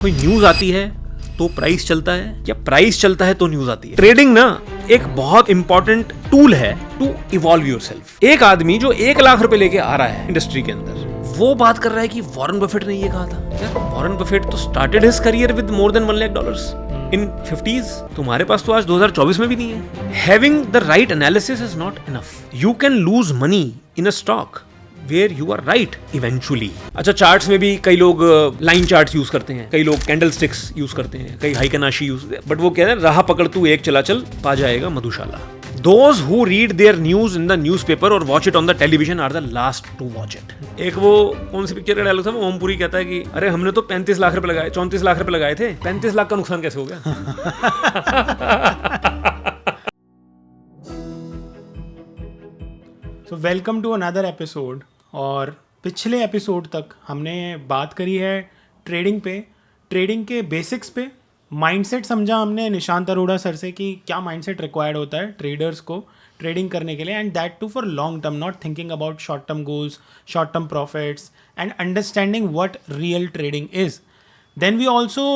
कोई न्यूज आती है तो प्राइस चलता है, या प्राइस चलता है तो न्यूज आती है। ट्रेडिंग ना एक बहुत इंपॉर्टेंट टूल है टू इवॉल्व योरसेल्फ। एक आदमी जो 1 लाख रुपए लेके आ रहा है इंडस्ट्री के अंदर, वो बात कर रहा है कि वॉरेन बफेट ने ये कहा था। यार वॉरेन बफेट तो started his career with more than $1 lakh in 50s। तुम्हारे पास तो आज 2024 में भी नहीं है। Having the right analysis is not enough. You can lose money in a stock where you are right eventually। अच्छा, चार्ट्स में भी कई लोग लाइन चार्ट्स यूज करते हैं, कई लोग कैंडल स्टिक्स यूज करते हैं, कई हाइकनाशी यूज, बट वो कहते हैं राह पकड़ तू एक चला चल पा जाएगा मधुशाला। Those who read their news in the newspaper or watch it on the television are the last to watch it। एक वो कौन सी पिक्चर का डायलॉग था, वो ओमपुरी कहता है कि अरे हमने तो 35 लाख रुपए लगाए, 34 लाख रुपए लगाए थे, 35 लाख का नुकसान कैसे हो गया। So welcome to another episode। और पिछले एपिसोड तक हमने बात करी है ट्रेडिंग पे, ट्रेडिंग के बेसिक्स पे, माइंडसेट समझा हमने निशांत अरोड़ा सर से कि क्या माइंडसेट रिक्वायर्ड होता है ट्रेडर्स को ट्रेडिंग करने के लिए, and that too for long term, not thinking about short term goals, short term profits, and understanding what real trading is. Then we also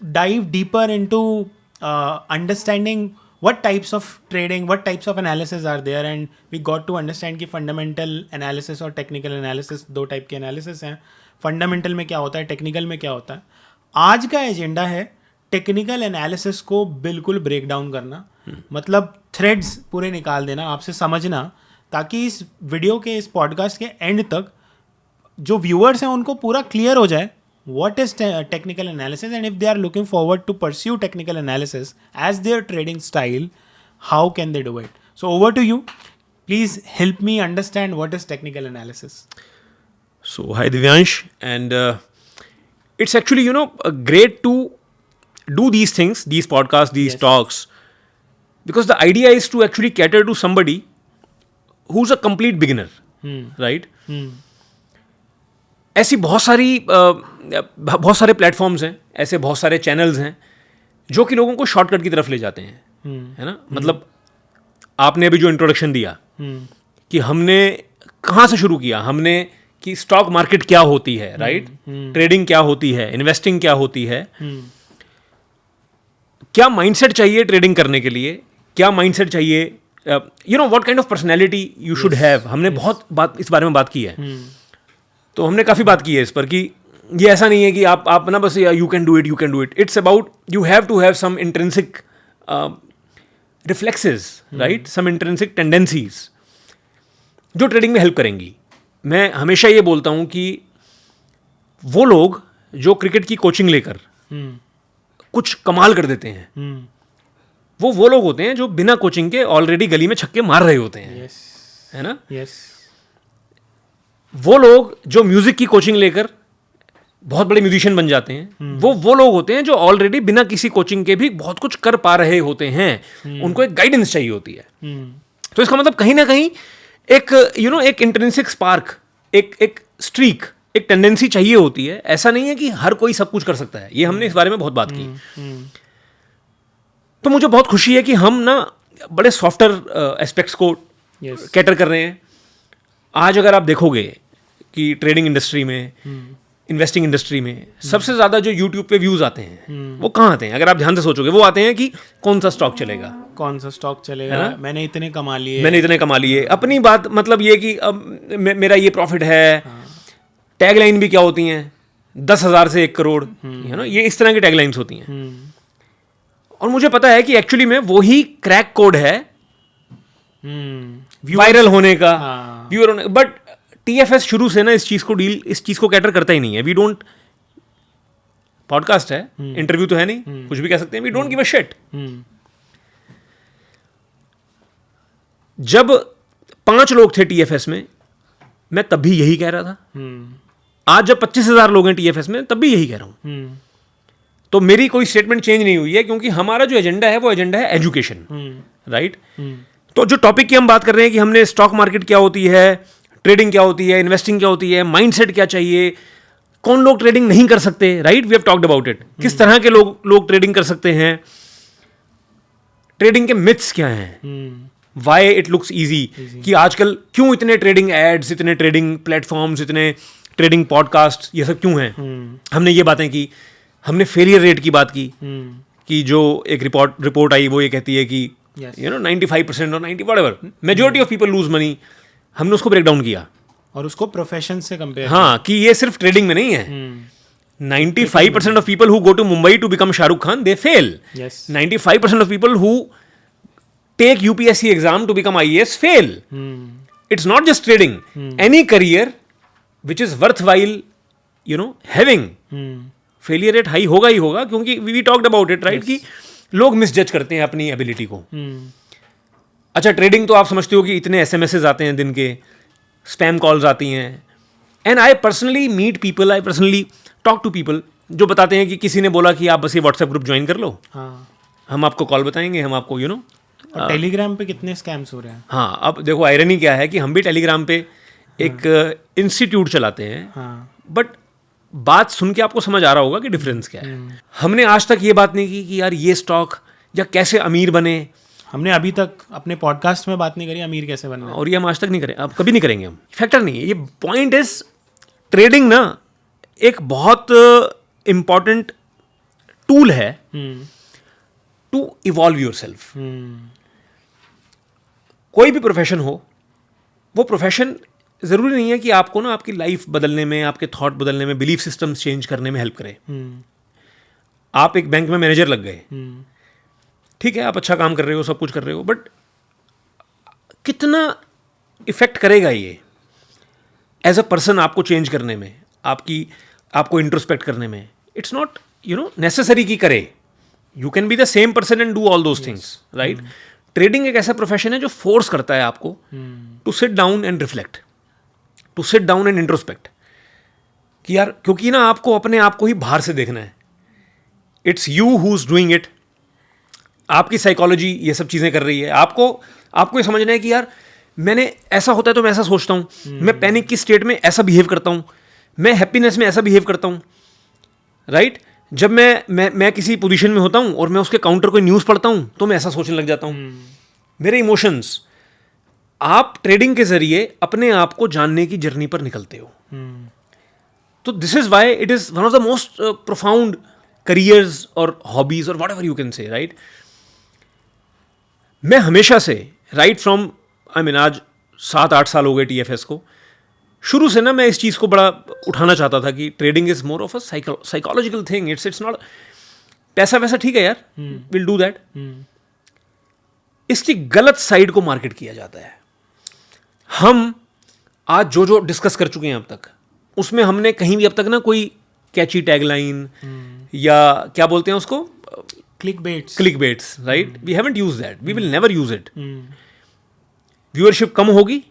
dive deeper into understanding what types of trading, what types of analysis are there, and we got to understand कि fundamental analysis और technical analysis दो type के analysis हैं। fundamental में क्या होता है, technical में क्या होता है। आज का एजेंडा है technical analysis को बिल्कुल break down करना, मतलब threads पूरे निकाल देना, आपसे समझना, ताकि इस वीडियो के, इस podcast के end तक जो viewers हैं उनको पूरा clear हो जाए what is technical analysis, and if they are looking forward to pursue technical analysis as their trading style, how can they do it? So over to you. Please help me understand what is technical analysis. So hi Divyansh, and it's actually great to do these things, these podcasts, these talks, because the idea is to actually cater to somebody who's a complete beginner, right? ऐसी बहुत सारे platforms हैं, ऐसे बहुत सारे channels हैं जो कि लोगों को शॉर्टकट की तरफ ले जाते हैं, है ना। मतलब आपने अभी जो इंट्रोडक्शन दिया कि हमने कहाँ से शुरू किया, हमने कि स्टॉक मार्केट क्या होती है, राइट, ट्रेडिंग क्या होती है, इन्वेस्टिंग क्या होती है, क्या माइंडसेट चाहिए ट्रेडिंग करने के लिए, क्या माइंडसेट चाहिए, what kind of personality you should have. हमने बहुत बात इस बारे में बात की है, तो हमने काफ़ी बात की है इस पर कि ये ऐसा नहीं है कि आप ना बस you can do it. It's about you have to have some intrinsic reflexes, right, some intrinsic tendencies जो ट्रेडिंग में हेल्प करेंगी। मैं हमेशा ये बोलता हूँ कि वो लोग जो क्रिकेट की कोचिंग लेकर कुछ कमाल कर देते हैं, वो लोग होते हैं जो बिना कोचिंग के ऑलरेडी गली में छक्के मार रहे होते हैं, है ना। वो लोग जो म्यूजिक की कोचिंग लेकर बहुत बड़े म्यूजिशियन बन जाते हैं, वो लोग होते हैं जो ऑलरेडी बिना किसी कोचिंग के भी बहुत कुछ कर पा रहे होते हैं। उनको एक गाइडेंस चाहिए होती है। तो इसका मतलब कहीं ना कहीं एक इंट्रिंसिक स्पार्क, एक स्ट्रीक, एक टेंडेंसी चाहिए होती है। ऐसा नहीं है कि हर कोई सब कुछ कर सकता है। ये हमने इस बारे में बहुत बात की। तो मुझे बहुत खुशी है कि हम ना बड़े सॉफ्टवेयर एस्पेक्ट्स को कैटर कर रहे हैं। आज अगर आप देखोगे कि ट्रेडिंग इंडस्ट्री में, इन्वेस्टिंग इंडस्ट्री में सबसे ज़्यादा जो यूट्यूब पे व्यूज़ आते हैं, वो कहाँ आते हैं? अगर आप ध्यान से सोचोगे, वो आते हैं कि कौन सा स्टॉक चलेगा, मैंने इतने कमा लिए। अपनी बात मतलब ये कि अब मेरा ये प्रॉफिट है। टैगलाइन भी क्या होती हैं, 10,000 से 1 करोड़, ये इस तरह की टैगलाइंस होती हैं। और मुझे पता है कि एक्चुअली में वही क्रैक कोड है वायरल होने का, व्यूअर होने। बट टीएफएस शुरू से ना इस चीज को कैटर करता ही नहीं है। वी डोंट, पॉडकास्ट है, इंटरव्यू तो है नहीं, कुछ भी कह सकते हैं। We don't give a shit. जब 5 लोग थे टीएफएस में, मैं तब भी यही कह रहा था। आज जब 25,000 लोग हैं टीएफएस में, तब भी यही कह रहा हूं। तो मेरी कोई स्टेटमेंट चेंज नहीं हुई है, क्योंकि हमारा जो एजेंडा है वो एजेंडा है एजुकेशन, राइट। तो जो टॉपिक की हम बात कर रहे हैं कि हमने स्टॉक मार्केट क्या होती है, ट्रेडिंग क्या होती है, इन्वेस्टिंग क्या होती है, माइंडसेट क्या चाहिए, कौन लोग ट्रेडिंग नहीं कर सकते, right, we have talked about it. किस तरह के लोग ट्रेडिंग कर सकते हैं, ट्रेडिंग के मिथ्स क्या हैं, व्हाई इट लुक्स इजी, कि आजकल क्यों इतने ट्रेडिंग एड्स, इतने ट्रेडिंग प्लेटफॉर्म्स, इतने ट्रेडिंग पॉडकास्ट, ये सब क्यों हैं। हमने ये बातें की हमने फेलियर रेट की बात की हम्म, कि जो एक रिपोर्ट आई वो ये कहती है कि Yes. 95% और 90 whatever majority of people lose money. हमने उसको ब्रेक डाउन किया. और उसको प्रोफेशन से कंपेयर हाँ, कि ये सिर्फ ट्रेडिंग में नहीं है. 95% of people who go to Mumbai to become Shah Rukh Khan, they fail. Yes. 95% of people who take UPSC exam to become IAS fail. It's not just trading. Any career which is worthwhile, having, failure rate high होगा ही होगा, क्योंकि we talked about it, right? कि लोग misjudge करते हैं अपनी ability को. अच्छा, ट्रेडिंग तो आप समझते हो कि इतने एसएमएसेस आते हैं दिन के, स्पैम कॉल्स आती हैं. And I personally meet people, I personally talk to people जो बताते हैं कि किसी ने बोला कि आप बस ये व्हाट्सएप ग्रुप ज्वाइन कर लो, हाँ. हम आपको कॉल बताएंगे, हम आपको और टेलीग्राम पे कितने स्कैम्स हो रहे हैं. हाँ. अब देखो आयरनी क्या है कि हम भी टेलीग्राम पे एक इंस्टीट्यूट चलाते हैं. हाँ. बट बात सुन के आपको समझ आ रहा होगा कि डिफरेंस क्या है. हमने आज तक ये बात नहीं की कि यार ये स्टॉक या कैसे अमीर बने, हमने अभी तक अपने पॉडकास्ट में बात नहीं करी अमीर कैसे बनना है. और ये हम आज तक नहीं करें, अब कभी नहीं करेंगे. हम फैक्टर नहीं है ये. पॉइंट इज ट्रेडिंग ना एक बहुत इंपॉर्टेंट टूल है टू इवॉल्व योरसेल्फ. कोई भी प्रोफेशन हो, वो प्रोफेशन ज़रूरी नहीं है कि आपको ना आपकी लाइफ बदलने में, आपके थॉट बदलने में, बिलीफ सिस्टम्स चेंज करने में हेल्प करे. आप एक बैंक में मैनेजर लग गए, ठीक है, आप अच्छा काम कर रहे हो, सब कुछ कर रहे हो, बट कितना इफेक्ट करेगा ये एज अ पर्सन आपको चेंज करने में, आपको इंट्रोस्पेक्ट करने में. इट्स नॉट नेसेसरी कि करे. You can be the same person and do all those things, right. Trading एक ऐसा प्रोफेशन है जो फोर्स करता है आपको to sit down and reflect, to sit down and introspect. कि यार, क्योंकि ना आपको अपने आप को ही बाहर से देखना है. It's you who is doing it. आपकी साइकोलॉजी ये सब चीज़ें कर रही है. आपको ये समझना है कि यार मैंने ऐसा होता है तो मैं ऐसा सोचता हूँ, मैं पैनिक की स्टेट में ऐसा बिहेव करता हूँ, मैं हैप्पीनेस में ऐसा बिहेव करता हूँ, राइट. जब मैं किसी पोजीशन में होता हूँ और मैं उसके काउंटर कोई न्यूज़ पढ़ता हूँ तो मैं ऐसा सोचने लग जाता हूँ. मेरे इमोशंस. आप ट्रेडिंग के जरिए अपने आप को जानने की जर्नी पर निकलते हो. तो this is why it is one of the most profound careers और हॉबीज और what ever you can say, right. मैं हमेशा से राइट फ्रॉम आज 7-8 साल हो गए TFS को. शुरू से ना मैं इस चीज़ को बड़ा उठाना चाहता था कि trading is more of a psychological thing. It's not पैसा वैसा, ठीक है यार, विल डू दैट. इसकी गलत साइड को मार्केट किया जाता है. हम आज जो डिस्कस कर चुके हैं अब तक, उसमें हमने कहीं भी अब तक ना कोई कैची टैगलाइन या क्या बोलते हैं उसको, clickbaits, right. We haven't use that, we will never use it. Viewership कम होगी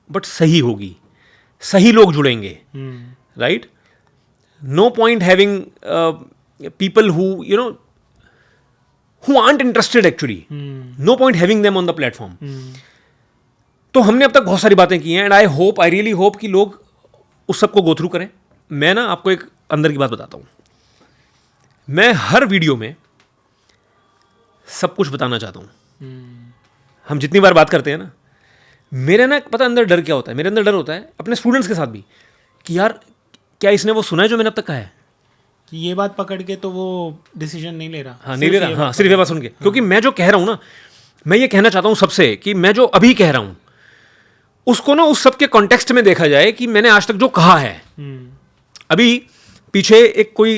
बट सही होगी, सही लोग जुड़ेंगे, right. No point having people who aren't interested actually. No point having them on the platform. तो हमने अब तक बहुत सारी बातें की हैं एंड आई रियली होप कि लोग उस सब को गो थ्रू करें. मैं ना आपको एक अंदर की बात बताता हूँ. मैं हर वीडियो में सब कुछ बताना चाहता हूँ. हम जितनी बार बात करते हैं ना, मेरे ना पता अंदर डर क्या होता है. मेरे अंदर डर होता है अपने स्टूडेंट्स के साथ भी कि यार क्या इसने वो सुना है जो मैंने अब तक कहा है, कि ये बात पकड़ के तो वो डिसीजन नहीं ले रहा. हाँ, नहीं ले रहा. हाँ, सिर्फ ये बात सुन के. क्योंकि मैं जो कह रहा हूँ ना, मैं ये कहना चाहता हूँ सबसे कि मैं जो अभी कह रहा हूँ उसको ना उस सब के कॉन्टेक्स्ट में देखा जाए कि मैंने आज तक जो कहा है. अभी पीछे एक कोई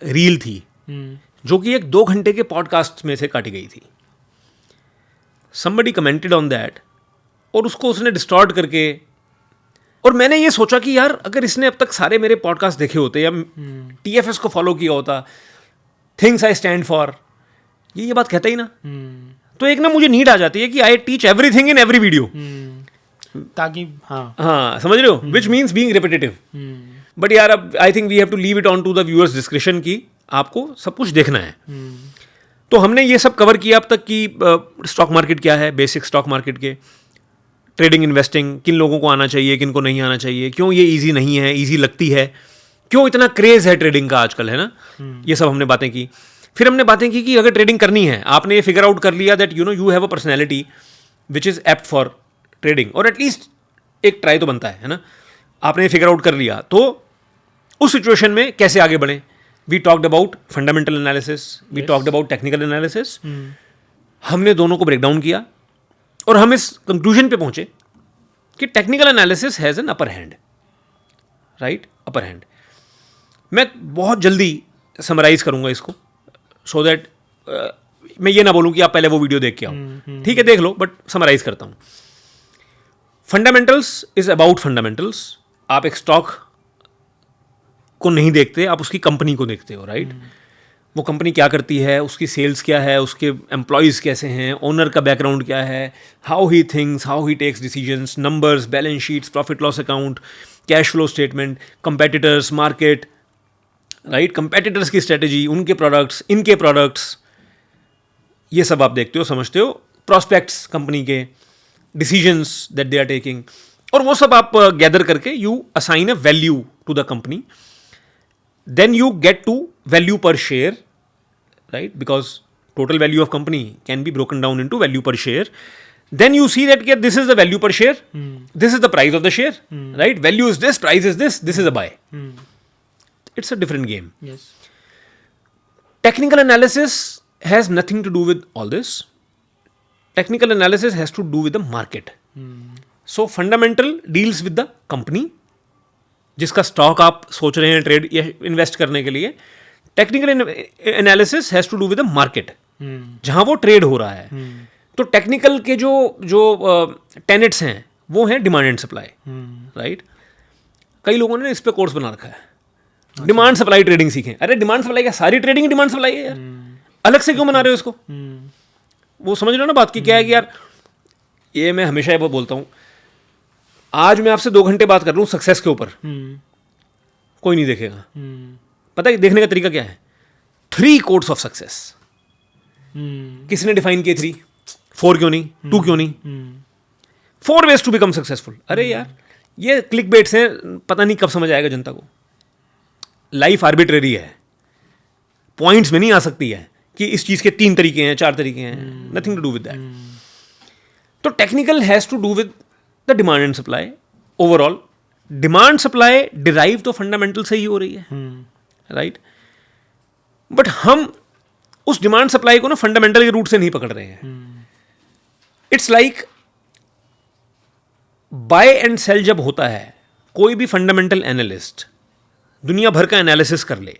रील थी जो कि एक 2 घंटे के पॉडकास्ट में से काटी गई थी. somebody commented on that और उसको उसने डिस्टॉर्ट करके, और मैंने ये सोचा कि यार अगर इसने अब तक सारे मेरे पॉडकास्ट देखे होते या TFS को फॉलो किया होता, थिंग्स आई स्टैंड फॉर, ये बात कहता ही ना, तो एक ना मुझे नीड आ जाती है कि I teach everything in every video, ताकि हाँ समझ रहे हो, which means being repetitive. But यार अब I think we have to leave it on to the viewers description की आपको सब कुछ देखना है. तो हमने ये सब कवर किया अब तक कि स्टॉक मार्केट क्या है, बेसिक स्टॉक मार्केट के, ट्रेडिंग इन्वेस्टिंग, किन लोगों को आना चाहिए, किन को नहीं आना चाहिए, क्यों ये इजी नहीं है, इजी लगती है, क्यों इतना क्रेज है ट्रेडिंग का आजकल, है ना. ये सब हमने बातें की. फिर हमने बातें की कि अगर ट्रेडिंग करनी है, आपने ये फिगर आउट कर लिया that you have a personality which is apt for trading, और एटलीस्ट एक ट्राई तो बनता है ना. आपने ये फिगर आउट कर लिया तो उस सिचुएशन में कैसे आगे बढ़ें, we talked about fundamental analysis, we talked about technical analysis. हमने दोनों को ब्रेक डाउन किया और हम इस कंक्लूजन पे पहुंचे कि technical analysis has an upper hand, right, upper hand. मैं बहुत जल्दी समराइज करूंगा इसको सो दैट मैं ये ना बोलूं कि आप पहले वो वीडियो देख के आओ. ठीक है, देख लो, बट समराइज करता हूं. Fundamentals is about fundamentals. आप एक स्टॉक को नहीं देखते, आप उसकी कंपनी को देखते हो, राइट. वो कंपनी क्या करती है, उसकी सेल्स क्या है, उसके एम्प्लॉयज़ कैसे हैं, ओनर का बैकग्राउंड क्या है, how he thinks, how he takes decisions, numbers, balance sheets, profit loss account, cash flow statement, competitors, market, right, competitors की स्ट्रेटजी, उनके प्रोडक्ट्स, इनके प्रोडक्ट्स, ये सब आप देखते हो, समझते हो. प्रॉस्पेक्ट्स कंपनी के, decisions that they are taking, और वो सब आप गैदर करके you assign a value to the company. Then you get to value per share, right, because total value of company can be broken down into value per share. Then you see that yeah, this is the value per share, this is the price of the share, right, value is this, price is this is a buy. It's a different game. Yes. Technical analysis has nothing to do with all this. Technical analysis has to do with the market. So fundamental deals with the company जिसका stock आप सोच रहे हैं trade या invest करने के लिए. Technical analysis has to do with the market, जहां वो ट्रेड हो रहा है. तो टेक्निकल के जो टेनेट्स हैं वो हैं डिमांड एंड सप्लाई, राइट. कई लोगों ने इस पे कोर्स बना रखा है, डिमांड सप्लाई ट्रेडिंग सीखें. अरे डिमांड सप्लाई क्या, सारी ट्रेडिंग डिमांड सप्लाई है यार, अलग से क्यों बना रहे हो इसको. वो समझ रहे हो ना बात की क्या है कि यार, ये मैं हमेशा ये बोलता हूँ, आज मैं आपसे 2 घंटे बात कर रहा हूँ सक्सेस के ऊपर, कोई नहीं देखेगा. पता है देखने का तरीका क्या है? 3 कोड्स ऑफ सक्सेस. किसने डिफाइन किए 3? 4 क्यों नहीं, 2 क्यों नहीं? 4 वेज टू बिकम सक्सेसफुल. अरे यार ये क्लिक बेट्स हैं, पता नहीं कब समझ आएगा जनता को. लाइफ आर्बिट्रेरी है, पॉइंट्स में नहीं आ सकती है कि इस चीज के 3 तरीके हैं, 4 तरीके हैं. Nothing to do with that. तो technical has to do with the demand and supply. Overall demand supply derive तो फंडामेंटल से ही हो रही है, राइट. बट हम उस डिमांड सप्लाई को ना फंडामेंटल के रूट से नहीं पकड़ रहे हैं. It's like buy and sell जब होता है, कोई भी फंडामेंटल एनालिस्ट दुनिया भर का एनालिसिस कर ले.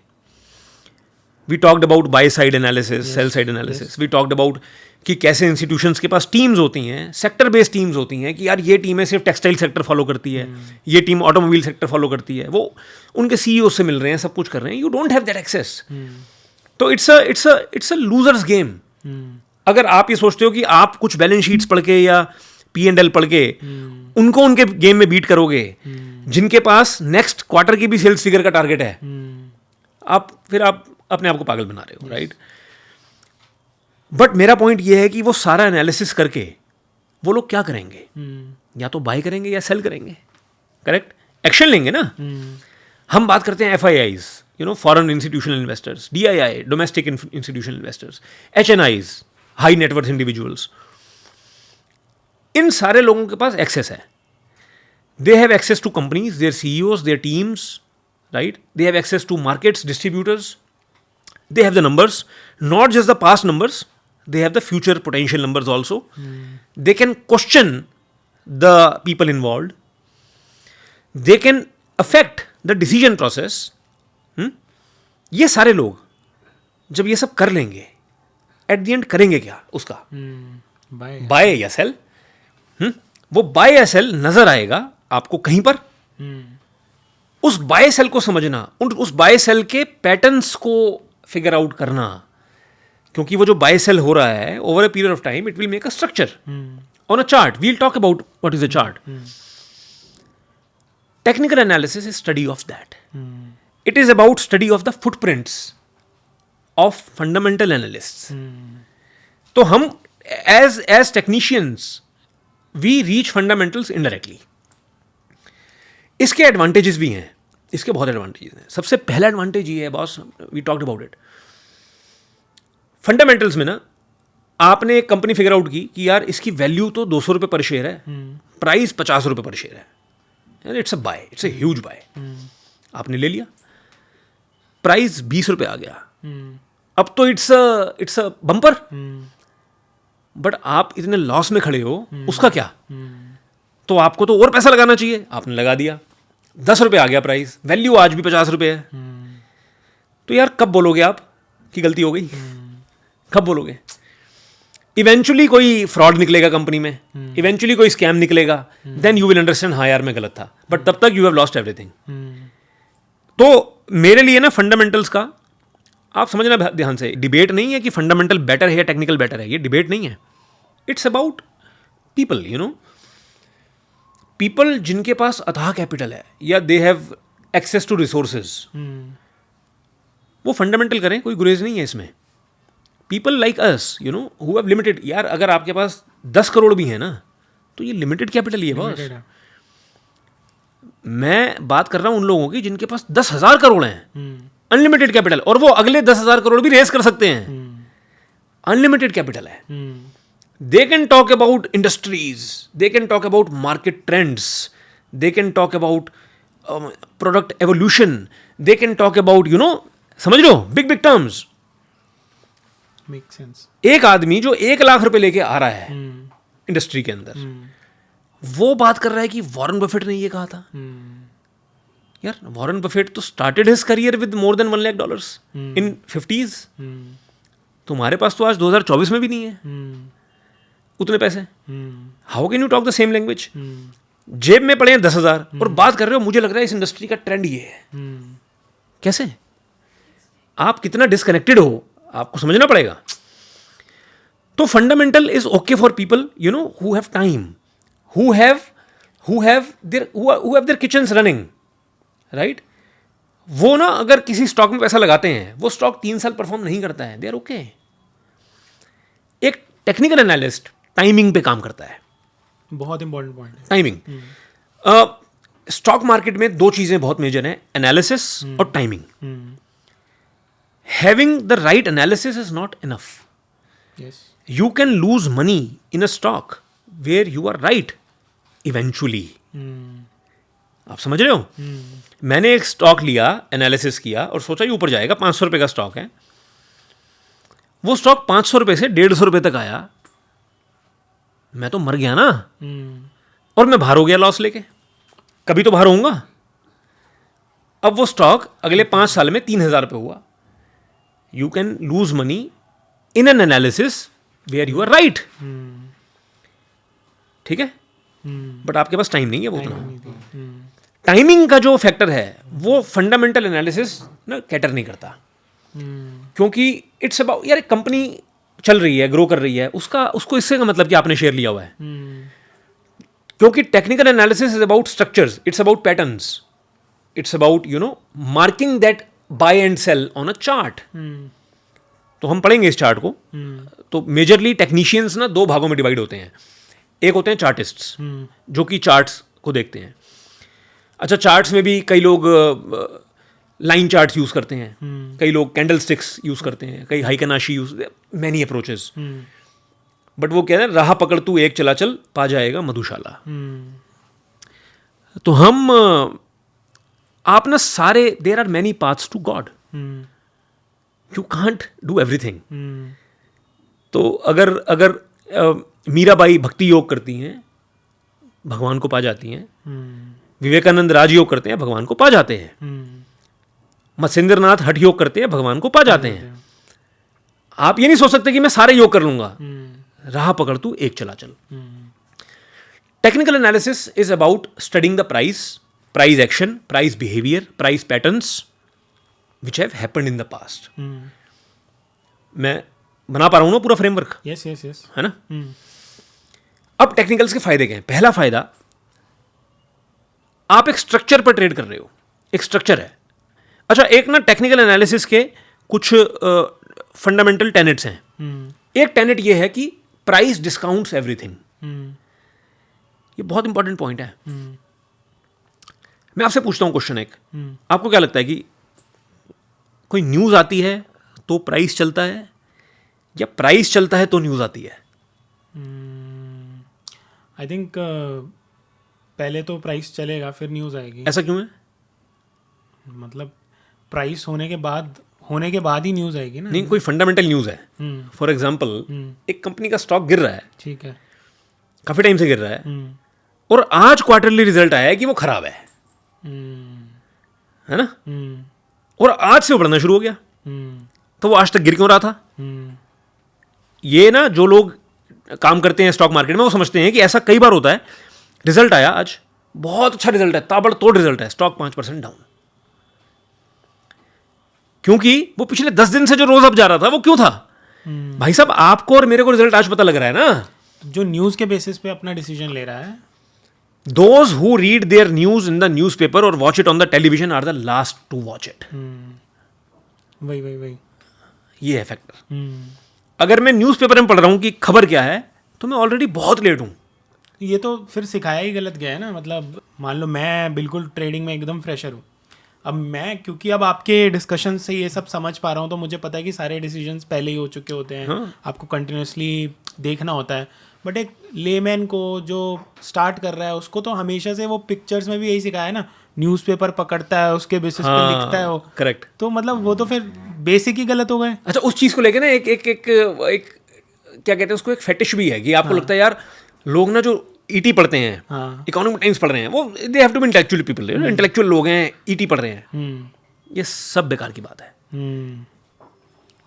We talked about buy side analysis, sell side analysis. We talked about कि कैसे इंस्टीट्यूशंस के पास टीम्स होती हैं, सेक्टर बेस्ड टीम्स होती हैं, कि यार ये टीम है सिर्फ टेक्सटाइल सेक्टर फॉलो करती है, ये टीम ऑटोमोबाइल सेक्टर फॉलो करती है. वो उनके सीईओ से मिल रहे हैं, सब कुछ कर रहे हैं. You don't have that access. तो इट्स अ लूजर्स गेम. अगर आप ये सोचते हो कि आप कुछ बैलेंस शीट्स पढ़ के या P&L पढ़ के उनको उनके गेम में बीट करोगे, जिनके पास नेक्स्ट क्वार्टर की भी सेल्स फिगर का टारगेट है, आप अपने आप को पागल बना रहे हो, राइट. बट मेरा पॉइंट ये है कि वो सारा एनालिसिस करके वो लोग क्या करेंगे? या तो बाय करेंगे या सेल करेंगे, करेक्ट. एक्शन लेंगे ना. हम बात करते हैं FIIs, foreign institutional investors, DII, domestic institutional investors, HNIs, high net worth individuals. इन सारे लोगों के पास एक्सेस है. They have access to companies, their CEOs, their teams, right. They have access to markets, distributors. They have the numbers, not just the past numbers, they have the future potential numbers also. They can question the people involved. They can affect the decision process. ये सारे लोग जब ये सब कर लेंगे, at the end करेंगे क्या उसका? बाय या सेल. वो बाय या सेल नजर आएगा आपको कहीं पर. उस बाय सेल को समझना, उस बाय सेल के पैटर्न्स को फिगर आउट करना, क्योंकि वो जो बाय सेल हो रहा है over a period of time, it will make a structure on a chart. We'll talk about what is a chart. Technical analysis is study of that. It is about study of the footprints of fundamental analysts. तो हम as technicians we reach fundamentals indirectly. इसके advantages भी हैं, इसके बहुत advantages हैं. सबसे पहला एडवांटेज ये है boss, we talked about it. Fundamentals में ना आपने एक कंपनी फिगर आउट की कि यार इसकी वैल्यू तो 200 रुपये पर शेयर है, प्राइस 50 रुपये पर शेयर है. It's a buy, it's a huge buy. आपने ले लिया. प्राइस 20 रुपए आ गया, अब तो इट्स अ बम्पर, बट आप इतने लॉस में खड़े हो, उसका क्या? तो आपको तो और पैसा लगाना चाहिए, आपने लगा दिया, 10 रुपए आ गया प्राइस, वैल्यू आज भी 50 रुपए है। तो यार कब बोलोगे आप कि गलती हो गई? कब बोलोगे? इवेंचुअली कोई फ्रॉड निकलेगा कंपनी में, इवेंचुअली कोई स्कैम निकलेगा, देन यू विल अंडरस्टैंड, हाँ यार मैं गलत था, बट तब तक यू हैव लॉस्ट एवरीथिंग। तो मेरे लिए ना फंडामेंटल्स का आप समझना ध्यान से, डिबेट नहीं है कि फंडामेंटल बेटर है या टेक्निकल बेटर है, ये डिबेट नहीं है। It's about people, you know, people जिनके पास अथाह कैपिटल है या they have access to resources, वो फंडामेंटल करें, कोई गुरेज नहीं है इसमें। People like us, you know, who have limited, यार अगर आपके पास 10 करोड़ भी है ना, तो ये लिमिटेड कैपिटल ही है बॉस। मैं बात कर रहा हूं उन लोगों की जिनके पास 10,000 करोड़ हैं, अनलिमिटेड कैपिटल, और वो अगले 10,000 करोड़ भी रेस कर सकते हैं, अनलिमिटेड कैपिटल है। They can talk about industries, they can talk about market trends, they can talk about product evolution, they can talk about, you know, समझ लो, big big terms. Make sense. एक आदमी जो 1 लाख रुपए लेके आ रहा है इंडस्ट्री के अंदर, वो बात कर रहा है कि वॉरेन बफेट ने ये कहा था। यार वॉरेन बफेट तो started his career with more than $1 lakh in 50s। तुम्हारे पास तो आज 2024 में भी नहीं है उतने पैसे। How can you talk the same language? जेब में पड़े हैं 10,000 और बात कर रहे हो मुझे लग रहा है इस इंडस्ट्री का ट्रेंड ये है। कैसे? आप कितना डिस्कनेक्टेड हो आपको समझना पड़ेगा। तो fundamental is okay for people, you know, who have time, who have their kitchens running, right? वो ना अगर किसी स्टॉक में पैसा लगाते हैं, वो स्टॉक 3 साल परफॉर्म नहीं करता है, दे आर ओके। एक टेक्निकल एनालिस्ट टाइमिंग पे काम करता है, बहुत इंपॉर्टेंट पॉइंट है टाइमिंग। स्टॉक मार्केट में 2 चीजें बहुत मेजर हैं, एनालिसिस और timing. Having the right analysis is not enough. Yes, You can lose money in a stock where you are right eventually. आप समझ रहे हो? मैंने एक स्टॉक लिया, एनालिसिस किया और सोचा ये ऊपर जाएगा, 500 रुपए का स्टॉक है। वो स्टॉक 500 रुपए से 150 रुपए तक आया, मैं तो मर गया ना, और मैं बाहर हो गया लॉस लेके। कभी तो बाहर होऊंगा। अब वो स्टॉक अगले 5 साल में 3,000 रुपए हुआ। You can lose money in an analysis where you are right. ठीक है, बट आपके पास टाइम नहीं है वो उतना। टाइमिंग का जो फैक्टर है वो फंडामेंटल एनालिसिस ना कैटर नहीं करता, क्योंकि इट्स अबाउट, यार एक कंपनी चल रही है, ग्रो कर रही है, उसको इससे का मतलब कि आपने शेयर लिया हुआ है। क्योंकि technical analysis is about structures, it's about patterns, it's about, you know, marking that buy and sell on a chart. तो हम पढ़ेंगे इस चार्ट को। तो मेजरली टेक्नीशियंस ना 2 भागों में डिवाइड होते हैं। एक होते हैं चार्टिस्ट्स, जो कि चार्ट्स को देखते हैं। अच्छा, चार्ट्स में भी कई लोग लाइन चार्ट्स यूज करते हैं, कई लोग कैंडल स्टिक्स यूज करते हैं, कई हाइकनाशी यूज, मैनी अप्रोचेस। बट वो कहते हैं राह पकड़ तू एक चला चल, पा जाएगा मधुशाला। तो हम आप ना सारे, there are many paths to God, you can't do everything. तो अगर मीराबाई भक्ति योग करती हैं, भगवान को पा जाती हैं। विवेकानंद राजयोग करते हैं, भगवान को पा जाते हैं। मत्स्येंद्र नाथ हठ योग करते हैं, भगवान को पा जाते हैं। आप ये नहीं सोच सकते कि मैं सारे योग कर लूंगा। राह पकड़ तू एक चला चल। Technical analysis is about studying the price action, price behaviour, price patterns which have happened in the past. मैं बना पा रहा हूं ना पूरा फ्रेमवर्क? यस यस यस, है ना? अब टेक्निकल्स के फायदे क्या हैं? पहला फायदा, आप एक स्ट्रक्चर पर ट्रेड कर रहे हो, एक स्ट्रक्चर है। अच्छा, एक ना टेक्निकल एनालिसिस के कुछ फंडामेंटल टेनेट्स हैं। एक टेनेट ये है कि प्राइस डिस्काउंट्स एवरीथिंग। ये बहुत इंपॉर्टेंट पॉइंट है। मैं आपसे पूछता हूं क्वेश्चन एक, आपको क्या लगता है कि कोई न्यूज़ आती है तो प्राइस चलता है, या प्राइस चलता है तो न्यूज़ आती है? आई थिंक पहले तो प्राइस चलेगा फिर न्यूज़ आएगी। ऐसा क्यों है? मतलब प्राइस होने के बाद ही न्यूज़ आएगी ना। नहीं, कोई फंडामेंटल न्यूज़ है, फॉर एग्जाम्पल एक कंपनी का स्टॉक गिर रहा है, ठीक है, काफ़ी टाइम से गिर रहा है, और आज क्वार्टरली रिजल्ट आया है कि वो खराब है ना, और आज से वो बढ़ना शुरू हो गया, तो वो आज तक गिर क्यों रहा था? ये ना जो लोग काम करते हैं स्टॉक मार्केट में वो समझते हैं कि ऐसा कई बार होता है, रिजल्ट आया आज, बहुत अच्छा रिजल्ट है, ताबड़तोड़ रिजल्ट है, स्टॉक 5% डाउन, क्योंकि वो पिछले 10 दिन से जो रोज अप जा रहा था वो क्यों था? भाई साहब, आपको और मेरे को रिजल्ट आज पता लग रहा है ना, जो न्यूज़ के बेसिस पे अपना डिसीजन ले रहा है। Those who read their news in the newspaper or watch it on the television are the last to watch it. वही ये है फैक्टर। अगर मैं न्यूज़पेपर में पढ़ रहा हूँ कि खबर क्या है, तो मैं ऑलरेडी बहुत लेट हूँ। ये तो फिर सिखाया ही गलत गया है ना। मतलब मान लो मैं बिल्कुल ट्रेडिंग में एकदम फ्रेशर हूँ, अब मैं क्योंकि अब आपके डिस्कशन से ये सब समझ पा रहा हूँ, तो मुझे पता है कि सारे डिसीजंस पहले ही हो चुके होते हैं। हाँ। आपको कंटिन्यूसली देखना होता है। बट एक लेमैन को जो स्टार्ट कर रहा है उसको तो हमेशा से वो पिक्चर्स में भी यही सिखाया है ना, न्यूज़पेपर पकड़ता है, उसके बेसिस पे लिखता है वो। करेक्ट। तो मतलब वो तो फिर बेसिक ही गलत हो गए। अच्छा, उस चीज़ को लेके ना एक एक एक एक क्या कहते हैं उसको, एक फेटिश भी है कि आपको लगता है यार लोग ना जो ईटी पढ़ते हैं, इकोनॉमिक टाइम्स पढ़ रहे हैं, वो they have to be intellectual people, intellectual लोग हैं, ईटी पढ़ रहे हैं, ये सब बेकार की बात है।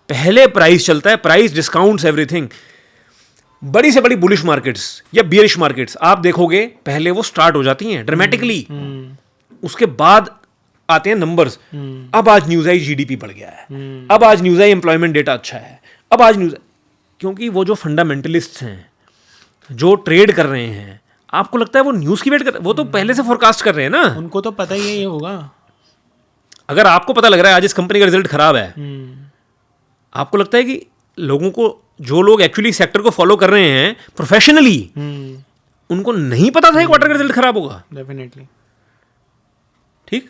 पहले प्राइस चलता है, प्राइस डिस्काउंट्स एवरीथिंग। बड़ी से बड़ी बुलिश मार्केट्स या बियरिश मार्केट्स आप देखोगे, पहले वो स्टार्ट हो जाती हैं ड्रामेटिकली, उसके बाद आते हैं नंबर्स। अब आज न्यूज़ आई जीडीपी बढ़ गया है, अब आज न्यूज़ आई एम्प्लॉयमेंट डेटा अच्छा है, अब आज न्यूज़, क्योंकि वो जो फंडामेंटलिस्ट हैं जो ट्रेड कर रहे हैं, आपको लगता है वो न्यूज़ की वेट कर, वो तो पहले से फोरकास्ट कर रहे हैं ना, उनको तो पता ही है ये होगा। अगर आपको पता लग रहा है आज इस कंपनी का रिजल्ट खराब है, आपको लगता है कि लोगों को, जो लोग एक्चुअली सेक्टर को फॉलो कर रहे हैं प्रोफेशनली, उनको नहीं पता था क्वार्टर का रिजल्ट खराब होगा? डेफिनेटली। ठीक।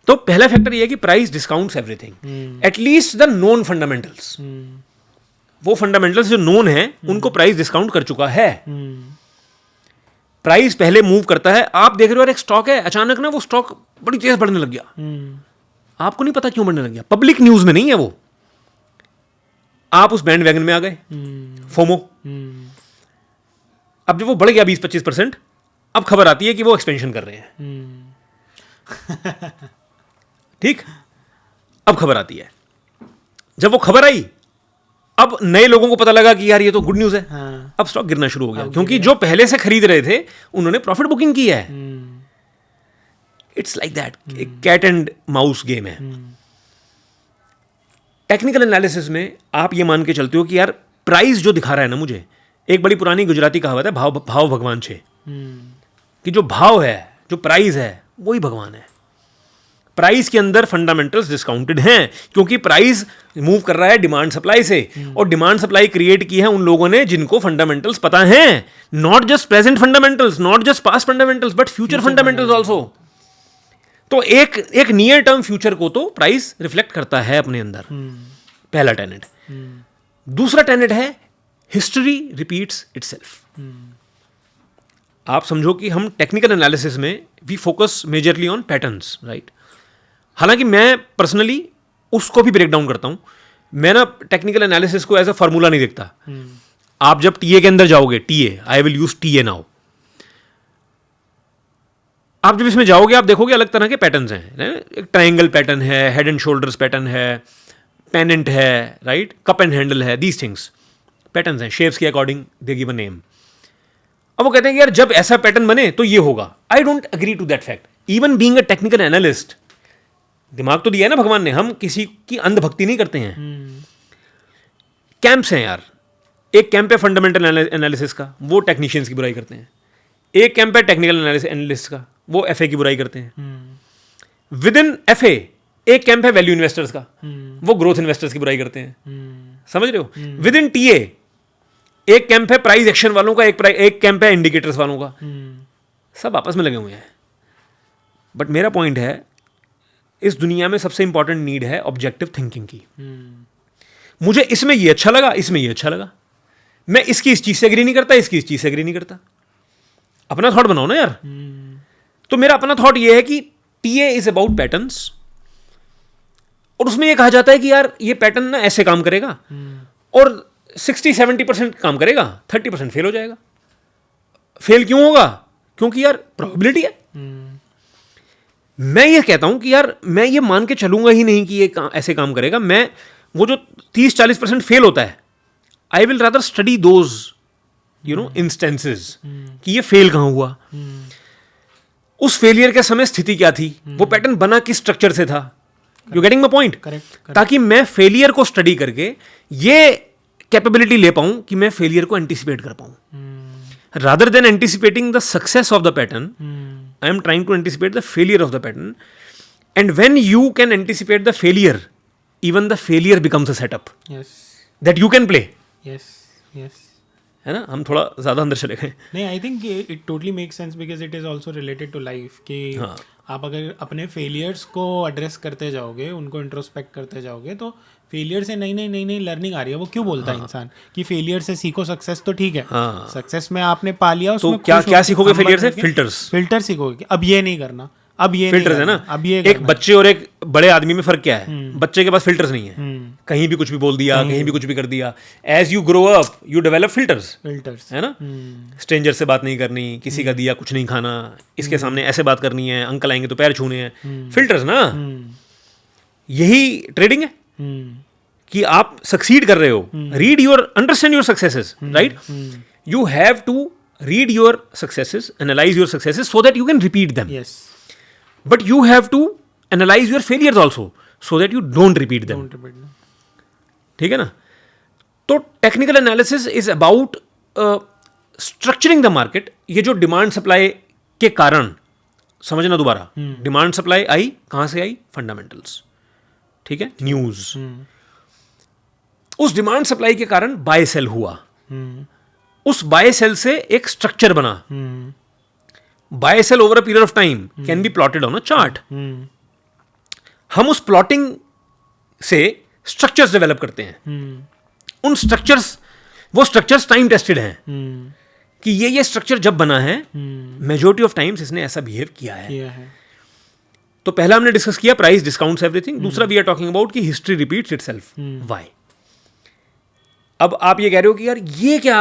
तो पहला फैक्टर ये है कि price discounts everything, at least the known fundamentals. वो फंडामेंटल्स जो नोन है उनको प्राइस डिस्काउंट कर चुका है। प्राइस पहले मूव करता है, आप देख रहे हो एक स्टॉक है, अचानक ना वो स्टॉक बड़ी तेज बढ़ने लग गया, आपको नहीं पता क्यों बढ़ने लग गया, पब्लिक न्यूज में नहीं है वो, आप उस बैंड वैगन में आ गए, फोमो। अब जब वो बढ़ गया 20-25%, अब खबर आती है कि वो एक्सपेंशन कर रहे हैं। ठीक, अब खबर आती है, जब वो खबर आई, अब नए लोगों को पता लगा कि यार ये तो गुड न्यूज है। हाँ। अब स्टॉक गिरना शुरू हो गया, क्योंकि जो पहले से खरीद रहे थे उन्होंने प्रॉफिट बुकिंग की है। It's like that, cat and mouse game है। टेक्निकल एनालिसिस में आप ये मान के चलते हो कि यार प्राइस जो दिखा रहा है ना मुझे, एक बड़ी पुरानी गुजराती कहावत है, भाव भगवान छे, कि जो भाव है, जो प्राइस है, वही भगवान है। प्राइस के अंदर फंडामेंटल्स डिस्काउंटेड हैं, क्योंकि प्राइस मूव कर रहा है डिमांड सप्लाई से, और डिमांड सप्लाई क्रिएट की है उन लोगों ने जिनको फंडामेंटल्स पता हैं, not just present fundamentals, not just passed fundamentals, but future fundamentals also. तो एक नियर टर्म फ्यूचर को तो प्राइस रिफ्लेक्ट करता है अपने अंदर, पहला टेनेट। दूसरा टेनेट है हिस्ट्री रिपीट्स इटसेल्फ। आप समझो कि हम टेक्निकल एनालिसिस में we focus majorly on patterns, right. हालांकि मैं पर्सनली उसको भी ब्रेक डाउन करता हूं। मैं ना टेक्निकल एनालिसिस को एज अ फार्मूला नहीं देखता। आप जब टीए के अंदर जाओगे, TA, I will use TA now, आप जब इसमें जाओगे आप देखोगे अलग तरह के पैटर्न्स हैं। एक ट्रायंगल पैटर्न है, हेड एंड शोल्डर्स पैटर्न है, पेनेंट है, राइट, कप एंड हैंडल है, दीज थिंग्स पैटर्न्स हैं, शेप्स के according they give a name. अब वो कहते हैं कि यार जब ऐसा पैटर्न बने तो ये होगा। I don't agree to that fact. Even being a technical analyst, दिमाग तो दिया है ना भगवान ने, हम किसी की अंधभक्ति नहीं करते हैं। कैंप्स हैं यार, एक कैंप है फंडामेंटल एनालिसिस का, वो टेक्नीशियंस की बुराई करते हैं। एक कैंप है टेक्निकल एनालिस्ट का, वो एफए की बुराई करते हैं। विद इन एफए एक कैंप है वैल्यू इन्वेस्टर्स का, वो ग्रोथ इन्वेस्टर्स की बुराई करते हैं। समझ रहे हो? विद इन टीए एक कैंप है प्राइस एक्शन वालों का, एक कैंप है इंडिकेटर्स वालों का। सब आपस में लगे हुए हैं। बट मेरा पॉइंट है, इस दुनिया में सबसे इंपॉर्टेंट नीड है ऑब्जेक्टिव थिंकिंग की। मुझे इसमें ये अच्छा लगा, इसमें ये अच्छा लगा, मैं इसकी इस चीज से एग्री नहीं करता, इसकी इस चीज से एग्री नहीं करता। अपना थॉट बनाओ ना यार। तो मेरा अपना थॉट ये है कि टीए इज अबाउट पैटर्न्स, और उसमें ये कहा जाता है कि यार ये पैटर्न ना ऐसे काम करेगा और 60-70% काम करेगा, 30% फेल हो जाएगा। फेल क्यों होगा? क्योंकि यार प्रोबेबिलिटी है। मैं ये कहता हूं कि यार मैं ये मान के चलूंगा ही नहीं कि ये ऐसे काम करेगा। मैं वो जो 30-40% फेल होता है, I will rather study those instances कि ये फेल कहां हुआ, उस फेलियर के समय स्थिति क्या थी, वो पैटर्न बना किस स्ट्रक्चर से था। You getting my point? ताकि मैं फेलियर को स्टडी करके ये कैपेबिलिटी ले पाऊं कि मैं फेलियर को एंटिसिपेट कर पाऊं। Rather than anticipating the success of the pattern, I am trying to anticipate the failure of the pattern. And when you can anticipate the failure, even the failure becomes a setup. Yes. That you can play. Yes. Yes. है ना? हम थोड़ा ज़्यादा अंदर चले गए। नहीं, I think it totally make sense because it is also related to life कि आप अगर अपने फेलियर्स को एड्रेस करते जाओगे, उनको इंट्रोस्पेक्ट करते जाओगे, तो फेलियर से नई लर्निंग आ रही है। वो क्यों बोलता है इंसान कि फेलियर से सीखो, सक्सेस तो ठीक है, सक्सेस में आपने पा लिया, उसमें तो क्या सीखोगे फेलियर से? फिल्टर सीखोगे। अब ये नहीं करना, अब ये फिल्टर्स है ना। अब ये एक बच्चे और एक बड़े आदमी में फर्क क्या है? बच्चे के पास फिल्टर्स नहीं है, कहीं भी कुछ भी बोल दिया, कहीं भी कुछ भी कर दिया। As you grow up you develop filters, है ना। स्ट्रेंजर से बात नहीं करनी, किसी का दिया कुछ नहीं खाना, इसके सामने ऐसे बात करनी है, अंकल आएंगे तो पैर छूने हैं, फिल्टर्स ना। यही ट्रेडिंग है कि आप सक्सीड कर रहे हो। Read your, understand your successes, right? You have to read your successes, analyse your successes so that you can repeat them. But you have to analyze your failures also so that you don't repeat them. ठीक है ना? तो technical analysis is about structuring the market. ये जो demand supply के कारण, समझना दोबारा, डिमांड सप्लाई आई कहां से आई? फंडामेंटल्स, ठीक है, न्यूज। उस डिमांड सप्लाई के कारण बाय सेल हुआ, उस बाय सेल से एक स्ट्रक्चर बना। Buy sell over a period of time can be plotted on a chart. हम उस प्लॉटिंग से स्ट्रक्चर्स डेवलप करते हैं। उन स्ट्रक्चर्स, वो स्ट्रक्चर्स टाइम टेस्टेड हैं कि ये स्ट्रक्चर जब बना है, मेजॉरिटी ऑफ टाइम्स इसने ऐसा बिहेव किया है। तो पहला हमने डिस्कस किया प्राइस डिस्काउंट्स एवरीथिंग। दूसरा वी आर टॉकिंग अबाउट कि हिस्ट्री रिपीट्स इटसेल्फ। व्हाई? अब आप ये कह रहे हो कि यार ये क्या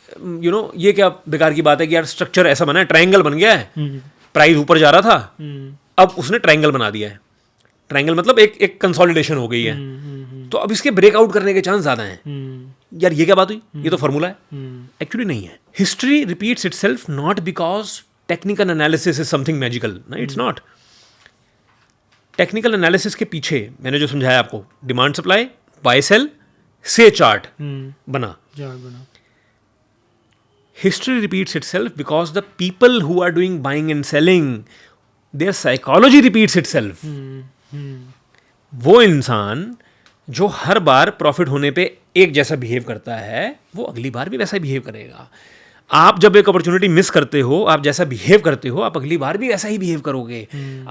ये क्या बेकार की बात है कि यार स्ट्रक्चर ऐसा बना है, ट्रायंगल बन गया है, प्राइस ऊपर जा रहा था, अब उसने ट्रायंगल बना दिया है। ट्रायंगल मतलब एक कंसोलिडेशन हो गई है, तो अब इसके ब्रेकआउट करने के चांस ज्यादा हैं। यार ये क्या बात हुई? ये तो फॉर्मूला है। एक्चुअली नहीं है। History repeats itself not because technical analysis is something magical, ना, इट्स नॉट। टेक्निकल एनालिसिस के पीछे मैंने जो समझाया आपको, डिमांड सप्लाई, बाय सेल से चार्ट बना। History repeats itself because the people who are doing buying and selling, their psychology repeats itself. वो इंसान जो हर बार प्रॉफिट होने पे एक जैसा बिहेव करता है, वो अगली बार भी वैसा बिहेव करेगा। आप जब एक अपॉर्चुनिटी मिस करते हो, आप जैसा बिहेव करते हो, आप अगली बार भी वैसा ही बिहेव करोगे।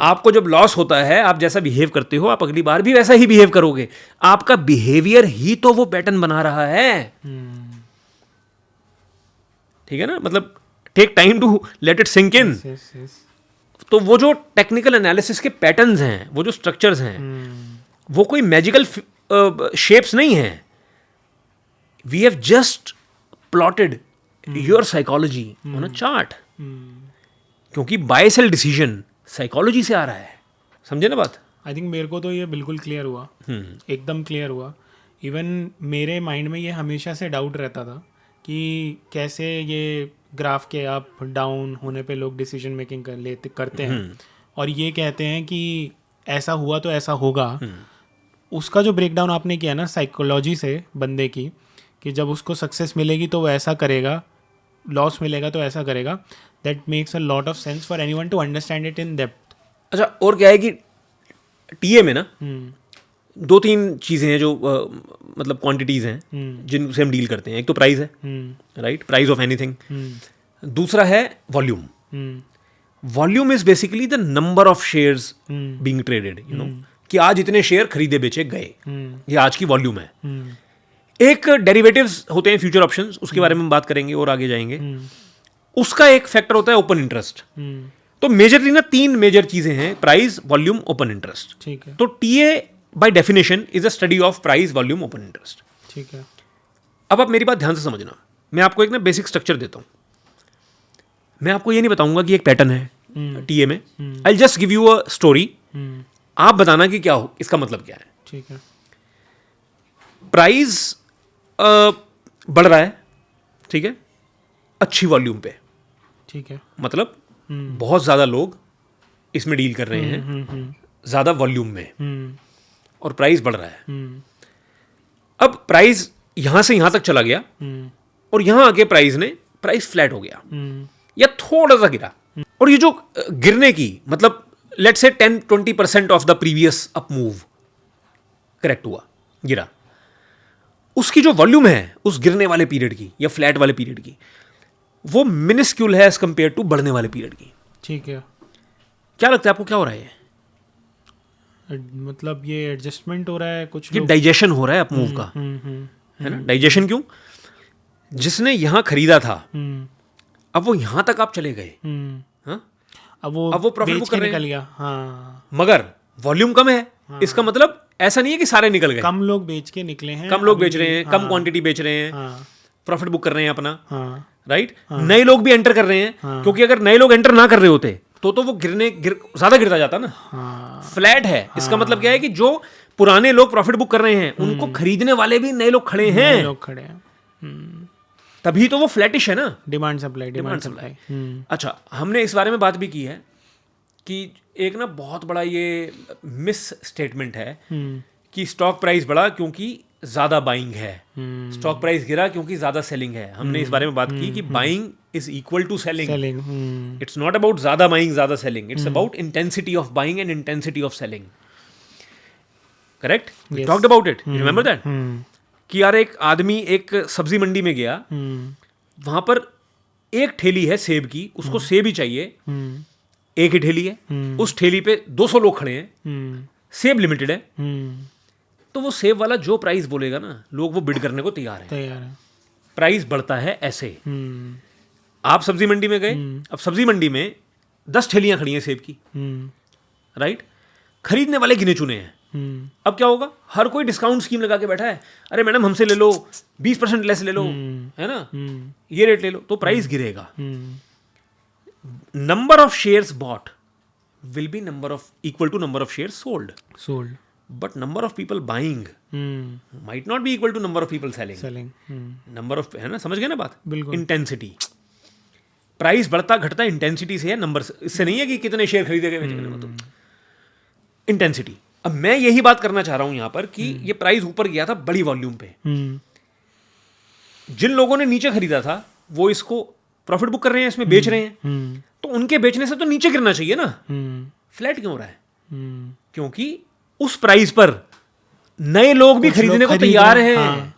आपको जब लॉस होता है, आप जैसा बिहेव करते हो, आप अगली बार भी वैसा ही बिहेव करोगे। आपका बिहेवियर ही तो वो पैटर्न बना रहा है। ठीक है ना? मतलब take time to let it sink in. तो वो जो टेक्निकल एनालिसिस के पैटर्न्स हैं, वो जो स्ट्रक्चर्स हैं, वो कोई मैजिकल शेप्स नहीं हैं। We have just plotted your psychology on a chart, क्योंकि बाय सेल डिसीजन साइकोलॉजी से आ रहा है। समझे ना बात? आई थिंक मेरे को तो ये बिल्कुल क्लियर हुआ, एकदम क्लियर हुआ। इवन मेरे माइंड में ये हमेशा से डाउट रहता था कि कैसे ये ग्राफ के अप डाउन होने पे लोग डिसीजन मेकिंग करते हैं और ये कहते हैं कि ऐसा हुआ तो ऐसा होगा। उसका जो ब्रेकडाउन आपने किया ना साइकोलॉजी से बंदे की, कि जब उसको सक्सेस मिलेगी तो वो ऐसा करेगा, लॉस मिलेगा तो ऐसा करेगा, that makes a lot of sense for anyone to understand it in depth. अच्छा, और क्या है कि टीए में ना 2-3 चीज़ें हैं जो मतलब क्वांटिटीज़ हैं जिनसे हम डील करते हैं। एक तो प्राइस है, राइट, प्राइस ऑफ एनीथिंग। दूसरा है volume. Volume is basically the number of shares being traded, you know, कि आज इतने शेयर खरीदे बेचे गए, ये आज की वॉल्यूम है। एक डेरिवेटिव्स होते हैं, फ्यूचर ऑप्शंस, उसके बारे में हम बात करेंगे और आगे जाएंगे। उसका एक फैक्टर होता है ओपन इंटरेस्ट। तो मेजरली ना 3 मेजर चीजें हैं, प्राइस, वॉल्यूम, ओपन इंटरेस्ट। ठीक है। तो TA by definition is a study of price volume open interest. ठीक है। अब आप मेरी बात ध्यान से समझना, मैं आपको एक ना बेसिक स्ट्रक्चर देता हूँ। मैं आपको ये नहीं बताऊंगा कि एक पैटर्न है टीए में, I just give you a story, आप बताना कि क्या हो, इसका मतलब क्या है। ठीक है। प्राइस बढ़ रहा है, ठीक है, अच्छी वॉल्यूम पे, ठीक है। मतलब बहुत ज्यादा लोग इसमें डील कर रहे हैं ज्यादा वॉल्यूम में, और प्राइस बढ़ रहा है। अब प्राइस यहां से यहां तक चला गया और यहां आके प्राइस फ्लैट हो गया या थोड़ा सा गिरा, और ये जो गिरने की मतलब let's say 10-20% of the previous up move correct हुआ, गिरा, उसकी जो वॉल्यूम है उस गिरने वाले पीरियड की या फ्लैट वाले पीरियड की, वो मिनिस्क्यूल है एज कंपेयर टू बढ़ने वाले पीरियड की। ठीक है। क्या लगता है आपको, क्या हो रहा है? मतलब ये एडजस्टमेंट हो रहा है, कुछ ये डाइजेशन हो रहा है अप मूव का, है ना? डाइजेशन क्यों? जिसने यहां खरीदा था अब वो यहां तक आप चले गए, हाँ? अब वो प्रॉफिट बुक कर रहे हैं, निकल गया। हाँ। मगर वॉल्यूम कम है। हाँ। इसका मतलब ऐसा नहीं है कि सारे निकल गए, कम लोग बेच के निकले हैं, कम लोग बेच रहे हैं, कम क्वांटिटी बेच रहे हैं, प्रॉफिट बुक कर रहे हैं अपना, हाँ। राइट। नए लोग भी एंटर कर रहे हैं, क्योंकि अगर नए लोग एंटर ना कर रहे होते तो वो ज्यादा गिरता जाता ना। फ्लैट है, इसका मतलब क्या है कि जो पुराने लोग प्रॉफिट बुक कर रहे हैं उनको खरीदने वाले भी नए लोग खड़े हैं, लोग खड़े हैं, तभी तो वो फ्लैटिश है ना। Demand supply. अच्छा, हमने इस बारे में बात भी की है कि एक ना बहुत बड़ा ये मिस स्टेटमेंट है कि स्टॉक प्राइस बढ़ा क्योंकि ज्यादा बाइंग है, स्टॉक प्राइस गिरा क्योंकि ज्यादा सेलिंग है। हमने इस बारे में बात की कि buying is equal to selling. It's not about ज्यादा बाइंग ज्यादा selling, it's about intensity of buying and intensity of selling. Correct, we talked about it, you remember that? कि यार एक आदमी एक सब्जी मंडी में गया, वहां पर एक ठेली है सेब की, उसको सेब ही चाहिए, एक ही ठेली है, उस ठेली पे 200 लोग खड़े हैं, सेब लिमिटेड है, तो वो सेब वाला जो प्राइस बोलेगा ना, लोग वो बिड करने को तैयार है। प्राइस बढ़ता है ऐसे। आप सब्जी मंडी में गए, अब सब्जी मंडी में 10 ठेलियां खड़ी हैं सेब की, राइट, खरीदने वाले गिने चुने हैं। अब क्या होगा, हर कोई डिस्काउंट स्कीम लगा के बैठा है, अरे मैडम हमसे ले लो, 20% लेस ले लो, है ना, ये रेट ले लो, तो प्राइस गिरेगा। Number of shares bought will be equal to number of shares sold, but number of people buying might not be equal to number of people selling. Number of, है ना, समझ गए ना बात? इंटेंसिटी, प्राइस बढ़ता घटता intensity से है, नंबर इससे नहीं है कि कितने शेयर खरीदे गए, मतलब इंटेंसिटी। अब मैं यही बात करना चाह रहा हूं यहां पर कि ये प्राइस ऊपर गया था बड़ी वॉल्यूम पे, जिन लोगों ने नीचे खरीदा था वो इसको प्रॉफिट बुक कर रहे हैं, इसमें बेच रहे हैं, तो उनके बेचने से तो नीचे गिरना चाहिए ना। फ्लैट क्यों हो रहा है? क्योंकि उस प्राइस पर नए लोग भी खरीदने को तैयार हैं।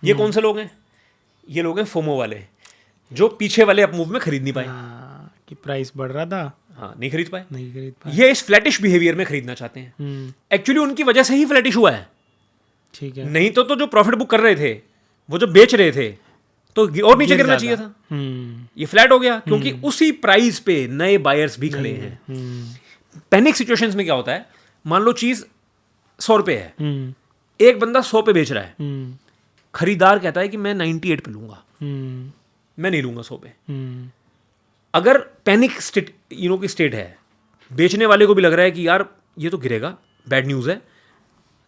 ये कौन से लोग हैं? ये लोग हैं फोमो वाले, जो पीछे वाले अप मूव में खरीद नहीं पाए, कि प्राइस बढ़ रहा था, हाँ, नहीं खरीद पाए। ये इस फ्लैटिश बिहेवियर में खरीदना चाहते हैं। एक्चुअली उनकी वजह से ही फ्लैटिश हुआ है, ठीक है, नहीं तो जो प्रॉफिट बुक कर रहे थे, वो जो बेच रहे थे, तो और नीचे गिरना चाहिए था। ये फ्लैट हो गया क्योंकि उसी प्राइस पे नए बायर्स भी खड़े हैं। पैनिक सिचुएशंस में क्या होता है, मान लो चीज 100 रुपए है, एक बंदा 100 पे बेच रहा है, खरीदार कहता है कि मैं 98 पे लूंगा, मैं नहीं लूंगा 100 पे। अगर पैनिक की स्टेट है, बेचने वाले को भी लग रहा है कि यार ये तो गिरेगा, बैड न्यूज है,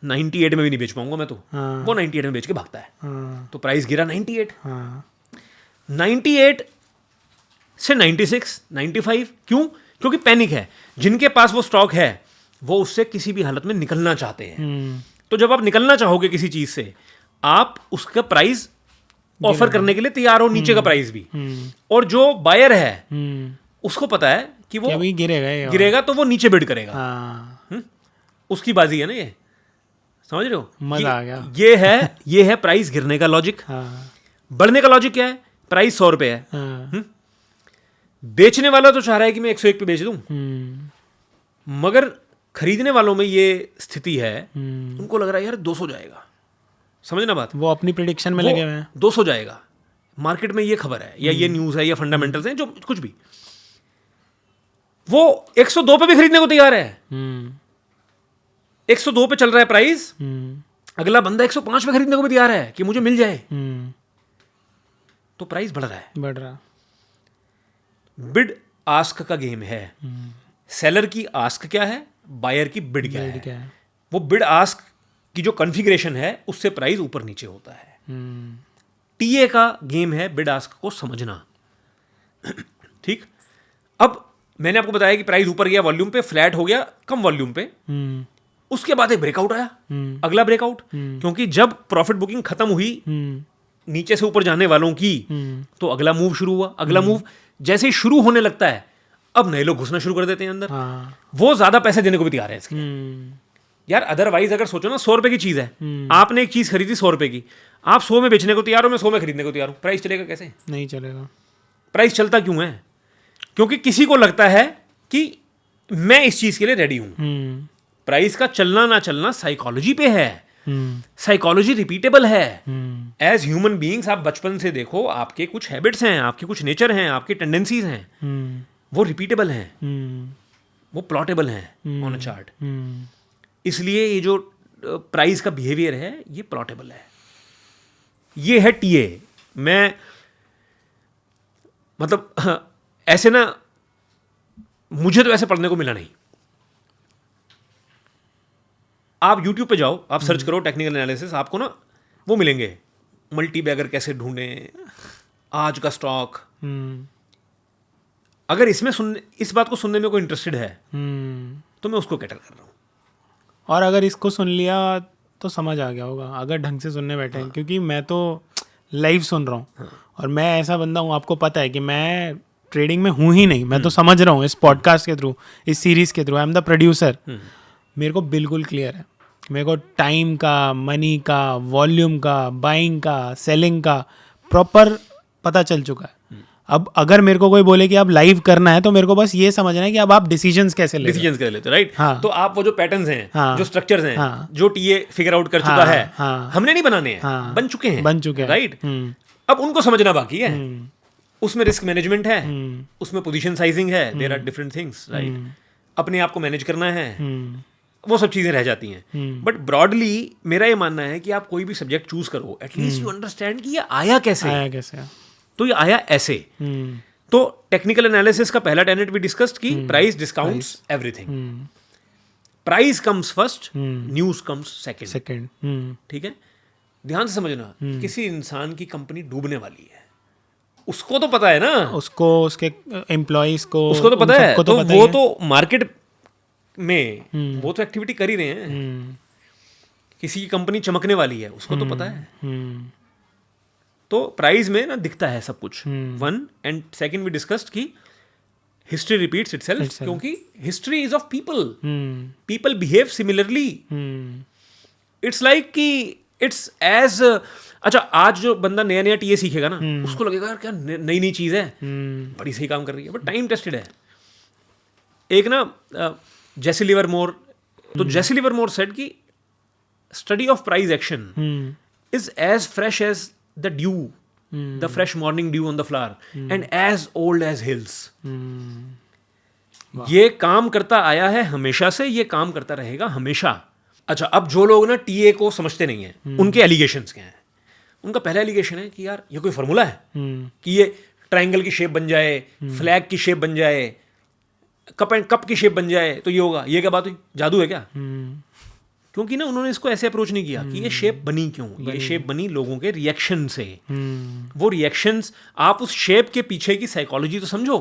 98 में भी नहीं बेच पाऊंगा मैं तो, वो 98 में बेच के भागता है, तो प्राइस गिरा 98। 98 से 96, 95, क्यों? क्योंकि पैनिक है। जिनके पास वो स्टॉक है वो उससे किसी भी हालत में निकलना चाहते हैं। तो जब आप निकलना चाहोगे किसी चीज से, आप उसका प्राइस ऑफर करने के लिए तैयार हो, नीचे का प्राइस भी। और जो बायर है उसको पता है कि वो गिरेगा तो वो नीचे बिड करेगा। उसकी बाजी है ना ये, समझ रहे हो? मजा आ गया। ये है प्राइस गिरने का लॉजिक। बढ़ने का लॉजिक क्या है? प्राइस 100 रुपए है, बेचने वाला तो चाह रहा है कि मैं 101 पे बेच दूं, मगर खरीदने वालों में ये स्थिति है, उनको लग रहा है यार 200 जाएगा। समझना बात? वो अपनी प्रेडिक्शन में लगे हुए हैं, 200 जाएगा। मार्केट में ये खबर है या ये न्यूज है या फंडामेंटल्स हैं, जो कुछ भी, वो 102 पे भी खरीदने को तैयार है। 102 पे चल रहा है प्राइस, अगला बंदा 105 पे खरीदने को भी तैयार है कि मुझे मिल जाए, तो प्राइस बढ़ रहा। बिड आस्क का गेम है। सेलर की आस्क क्या है, बायर की बिड क्या है। वो बिड आस्क की जो कॉन्फ़िगरेशन है उससे प्राइस ऊपर नीचे होता है। टीए का गेम है बिड आस्क को समझना। ठीक, अब मैंने आपको बताया कि प्राइस ऊपर गया वॉल्यूम पे, फ्लैट हो गया कम वॉल्यूम पे, उसके बाद एक ब्रेकआउट आया, अगला ब्रेकआउट, क्योंकि जब प्रॉफिट बुकिंग खत्म हुई नीचे से ऊपर जाने वालों की, तो अगला मूव शुरू हुआ। अगला मूव जैसे ही शुरू होने लगता है, अब नए लोग घुसना शुरू कर देते हैं अंदर। वो ज्यादा पैसे देने को भी तैयार है इसके। यार अदरवाइज अगर सोचो ना, 100 रुपए की चीज है, आपने एक चीज खरीदी 100 रुपए की, आप 100 में बेचने को तैयार हो, मैं 100 में खरीदने को तैयार हूं, प्राइस चलेगा कैसे? नहीं चलेगा। प्राइस चलता क्यों है? क्योंकि किसी को लगता है कि मैं इस चीज के लिए रेडी हूं। प्राइस का चलना ना चलना साइकोलॉजी पे है। साइकोलॉजी रिपीटेबल है। एज ह्यूमन बीइंग्स आप बचपन से देखो, आपके कुछ हैबिट्स हैं, आपके कुछ नेचर हैं, आपके टेंडेंसीज हैं, वो रिपीटेबल हैं, वो प्लॉटेबल हैं ऑन अ चार्ट। इसलिए ये जो प्राइस का बिहेवियर है ये प्लॉटेबल है। ये है टीए। मैं मतलब ऐसे ना, मुझे तो ऐसे पढ़ने को मिला नहीं। आप YouTube पे जाओ, आप सर्च करो टेक्निकल एनालिसिस, आपको ना वो मिलेंगे, मल्टी बैगर कैसे ढूंढें, आज का स्टॉक। अगर इस बात को सुनने में कोई इंटरेस्टेड है तो मैं उसको कैटर कर रहा हूँ। और अगर इसको सुन लिया तो समझ आ गया होगा, अगर ढंग से सुनने बैठे हैं। क्योंकि मैं तो लाइव सुन रहा हूँ और मैं ऐसा बंदा हूँ, आपको पता है कि मैं ट्रेडिंग में हूँ ही नहीं। मैं तो समझ रहा हूँ इस पॉडकास्ट के थ्रू, इस सीरीज के through. I am the producer. मेरे को बिल्कुल क्लियर है, मेरे को टाइम का, मनी का, वॉल्यूम का, बाइंग का, सेलिंग का प्रॉपर पता चल चुका है। अब अगर मेरे को कोई बोले कि अब लाइव करना है, तो मेरे को बस ये समझना है कि अब आप डिसीजंस कैसे लेते हो, राइट? हाँ। तो आप वो जो पैटर्न्स हैं, हाँ। जो स्ट्रक्चर्स हैं, हाँ। जो टीए फिगर आउट कर चुका है, हाँ। हमने नहीं बनाने हैं, हाँ। बन चुके हैं, राइट। अब उनको समझना बाकी है। उसमें रिस्क मैनेजमेंट है, उसमें पोजीशन साइजिंग है, there are different things, right? अपने आप को मैनेज करना है, वो सब चीजें रह जाती हैं। बट ब्रॉडली मेरा ये मानना है कि आप कोई भी सब्जेक्ट चूज करो, एटलीस्ट यू अंडरस्टैंड कि ये आया कैसे। तो ये आया ऐसे। तो टेक्निकल एनालिसिस का पहला टेनेट भी डिस्कस्ड की price discounts everything. Price comes first, news comes second. ठीक है, ध्यान से समझना। किसी इंसान की कंपनी डूबने वाली है, उसको तो पता है ना, उसको, उसके एम्प्लॉइज को, उसको तो पता है, तो वो तो मार्केट में वो तो एक्टिविटी कर ही रहे हैं। किसी की कंपनी चमकने वाली है, उसको तो पता है। तो प्राइस में ना दिखता है सब कुछ। One and second we discussed कि हिस्ट्री रिपीट्स इटसेल्फ, क्योंकि history is of people. People behave similarly. It's like कि इट्स एज, अच्छा आज जो बंदा नया नया टीए सीखेगा ना, उसको लगेगा यार क्या नई नई चीज है, बड़ी सही काम कर रही है, बट टाइम टेस्टेड है। एक ना जेसी लिवरमोर, तो जेसी लिवरमोर सेड कि study of price action is as fresh as the dew, the fresh morning dew on the flower, and as old as hills. ये काम करता आया है हमेशा से, ये काम करता रहेगा हमेशा। अच्छा, अब जो लोग ना टीए को समझते नहीं है, उनके एलिगेशंस क्या हैं? उनका पहला एलिगेशन है कि यार ये कोई फॉर्मूला है कि ये ट्रायंगल की शेप बन जाए, फ्लैग की शेप बन जाए, कप की शेप बन जाए तो ये होगा। ये क्या बात हुई? जादू है क्या? क्योंकि ना उन्होंने इसको ऐसे अप्रोच नहीं किया कि ये शेप बनी क्यों। ये शेप बनी लोगों के रिएक्शन से। वो रिएक्शंस, आप उस शेप के पीछे की साइकोलॉजी तो समझो।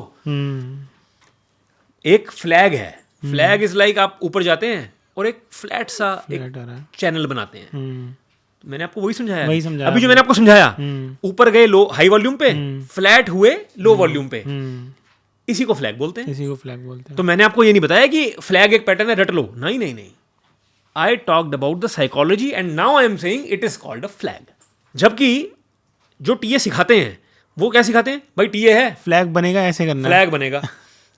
एक फ्लैग है, फ्लैग इज लाइक आप ऊपर जाते हैं और एक फ्लैट सा एक चैनल बनाते हैं। मैंने आपको वही समझाया अभी जो मैंने आपको समझाया। ऊपर गए लो हाई वॉल्यूम पे, फ्लैट हुए लो वॉल्यूम पे, इसी को फ्लैग बोलते हैं। तो मैंने आपको ये नहीं बताया कि फ्लैग एक पैटर्न है, रट लो। नहीं, I talked about the psychology and now I am saying it is called a flag. जबकि जो टीए सिखाते हैं वो क्या सिखाते हैं? भाई टीए है, फ्लैग बनेगा, ऐसे करना, फ्लैग बनेगा,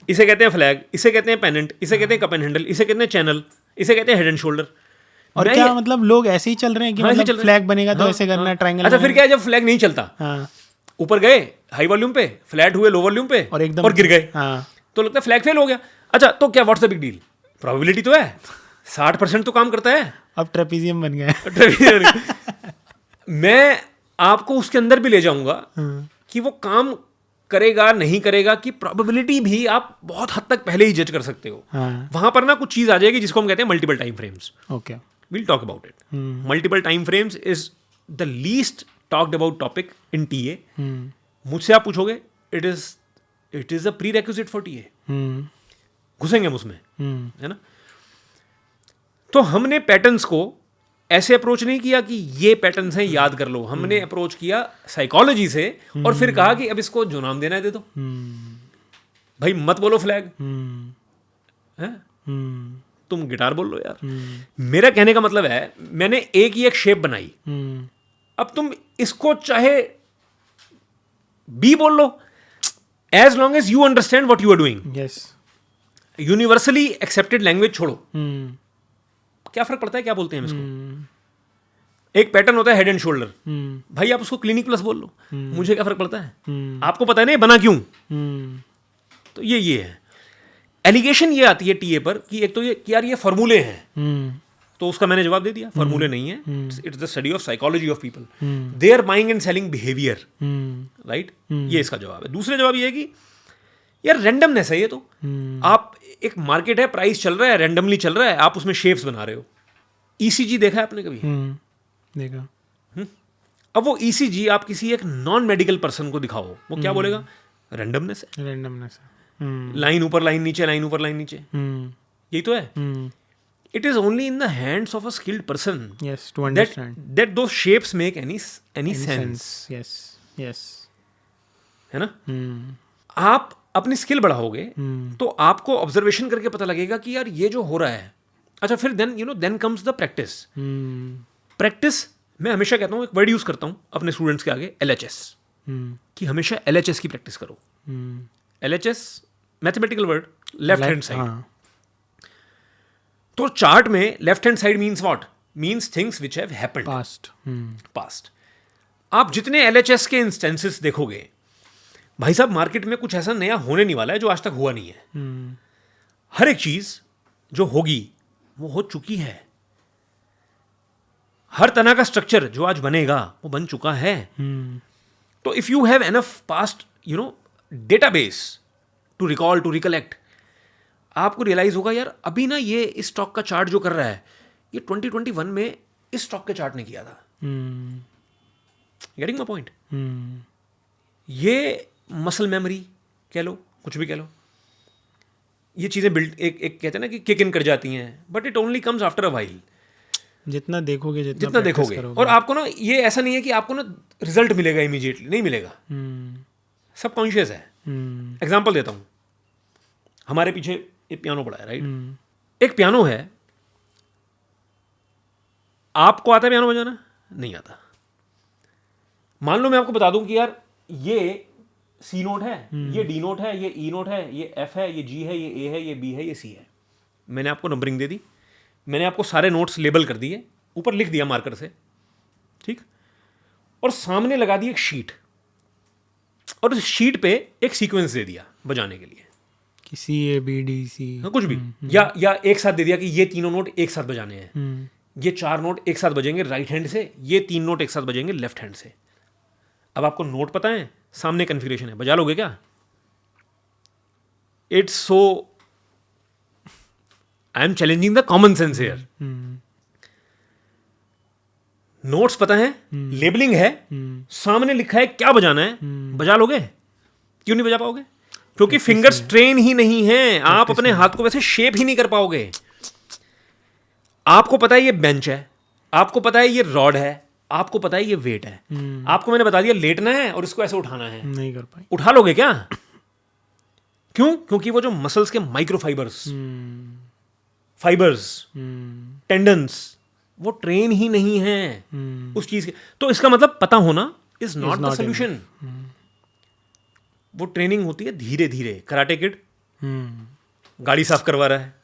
इसे कहते हैं फ्लैग, इसे कहते हैं पेनेंट, इसे कहते हैं कप एंड हैंडल, इसे कहते हैं चैनल, इसे कहते हैं हेड एंड शोल्डर। और क्या मतलब लोग ऐसे ही चल रहे हैं कि मतलब फ्लैग बनेगा तो ऐसे करना, ट्रायंगल। अच्छा, फिर क्या है जब फ्लैग नहीं चलता? ऊपर गए हाई वॉल्यूम पे, फ्लैट हुए लो वॉल्यूम पे और गिर गए, तो लगता है फ्लैग फेल हो गया। अच्छा, तो क्या what's the big deal? Probability तो है, 60% तो काम करता है। अब ट्रेपीजियम बन गया है। मैं आपको उसके अंदर भी ले जाऊंगा हाँ, कि वो काम करेगा नहीं करेगा की प्रोबेबिलिटी भी आप बहुत हद तक पहले ही जज कर सकते हो। हाँ, वहां पर ना कुछ चीज आ जाएगी जिसको हम कहते हैं multiple time frames. Okay. We'll talk about it. Multiple time frames is the least talked about topic in TA. मुझसे आप पूछोगे it is a prerequisite for TA. घुसेंगे हम उसमें, है ना? तो हमने पैटर्न्स को ऐसे अप्रोच नहीं किया कि ये पैटर्न्स हैं याद कर लो। हमने अप्रोच किया साइकोलॉजी से और फिर कहा कि अब इसको जो नाम देना है दे दो। भाई मत बोलो फ्लैग, है? तुम गिटार बोल लो यार। मेरा कहने का मतलब है मैंने एक ही एक शेप बनाई, अब तुम इसको चाहे बी बोल लो, as long as you understand what you are doing. Yes. Universally accepted language छोड़ो, क्या फर्क पड़ता है क्या बोलते हैं हम इसको। एक पैटर्न होता है हेड एंड शोल्डर, भाई आप उसको क्लिनिक प्लस बोल लो, मुझे क्या फर्क पड़ता है। आपको पता है ना ये बना क्यों। तो ये है एलिगेशन। ये आती है टीए पर कि एक तो ये कि यार ये फॉर्मूले हैं, तो उसका मैंने जवाब दे दिया, फॉर्मूले नहीं है। It's the study of psychology of people, they are buying and selling behaviour, right. ये इसका जवाब है। दूसरा जवाब ये है कि यार रैंडमनेस है ये तो। आप एक मार्केट है, प्राइस चल रहा है, रैंडमली चल रहा है, आप उसमें शेप्स बना रहे हो। ईसीजी देखा है आपने कभी? देखा। अब वो ईसीजी आप किसी एक नॉन मेडिकल पर्सन को दिखाओ, वो क्या बोलेगा? रैंडमनेस है, रैंडमनेस है। लाइन ऊपर लाइन नीचे, लाइन ऊपर लाइन नीचे, यही तो है। It is only in the hands of a skilled person yes to understand that those shapes make any sense. Yes, yes, है ना? आप अपनी स्किल बढ़ाओगे तो आपको ऑब्जर्वेशन करके पता लगेगा कि यार ये जो हो रहा है। अच्छा, फिर then comes the practice. Practice मैं हमेशा कहता हूँ, एक वर्ड यूज करता हूँ अपने स्टूडेंट्स के आगे, LHS, कि हमेशा LHS की प्रैक्टिस करो। LHS mathematical word, left hand side. तो चार्ट में left hand side means what? Means things which have happened past. आप जितने LHS के इंस्टेंसेस देखोगे, भाई साहब मार्केट में कुछ ऐसा नया होने नहीं वाला है जो आज तक हुआ नहीं है। हर एक चीज जो होगी वो हो चुकी है। हर तरह का स्ट्रक्चर जो आज बनेगा वो बन चुका है। तो if you have enough past database to recall, to recollect, आपको रियलाइज होगा यार अभी ना ये इस स्टॉक का चार्ट जो कर रहा है ये 2021 में इस स्टॉक के चार्ट ने किया था। Getting my point? ये मसल मेमोरी कह लो, कुछ भी कह लो, ये चीजें बिल्ड एक कहते हैं ना कि किक इन कर जाती हैं, but it only comes after a while. जितना देखोगे जितना देखोगे, और आपको ना ये ऐसा नहीं है कि आपको ना रिजल्ट मिलेगा इमीडिएटली, नहीं मिलेगा। सबकॉन्शियस है। एग्जाम्पल देता हूँ, हमारे पीछे एक पियानो पड़ा है, राइट? एक पियानो है, आपको आता है पियानो बजाना? नहीं आता। मान लो मैं आपको बता दूं कि यार ये सी नोट है, ये डी नोट है, ये ई नोट है, ये एफ है, ये जी है, ये ए है, ये बी है, ये सी है। मैंने आपको नंबरिंग दे दी, मैंने आपको सारे नोट्स लेबल कर दिए, ऊपर लिख दिया मार्कर से, ठीक, और सामने लगा दी एक शीट, और उस शीट पे एक सीक्वेंस दे दिया बजाने के लिए, कि सी ए बी डी सी, कुछ भी, या एक साथ दे दिया कि ये तीनों नोट एक साथ बजाने हैं, ये 4 नोट एक साथ बजेंगे राइट हैंड से, ये 3 नोट एक साथ बजेंगे लेफ्ट हैंड से। अब आपको नोट पता है, सामने कन्फिगरेशन है, बजा लोगे क्या? It's so, I am challenging the common sense here. Notes पता है, लेबलिंग है, सामने लिखा है क्या बजाना है, बजा लोगे? क्यों नहीं बजा पाओगे? क्योंकि फिंगर्स ट्रेन ही नहीं है, आप अपने हाथ को वैसे शेप ही नहीं कर पाओगे। आपको पता है ये बेंच है, आपको पता है ये रॉड है, आपको पता है ये वेट है, आपको मैंने बता दिया लेटना है और इसको ऐसे उठाना है, नहीं कर पाए। उठा लोगे क्या? क्यों? क्योंकि वो जो मसल्स के माइक्रोफाइबर्स, टेंडन्स, वो ट्रेन ही नहीं है उस चीज के। तो इसका मतलब पता होना इज नॉट द सोल्यूशन। वो ट्रेनिंग होती है धीरे धीरे। कराटे किड गाड़ी साफ करवा रहा है,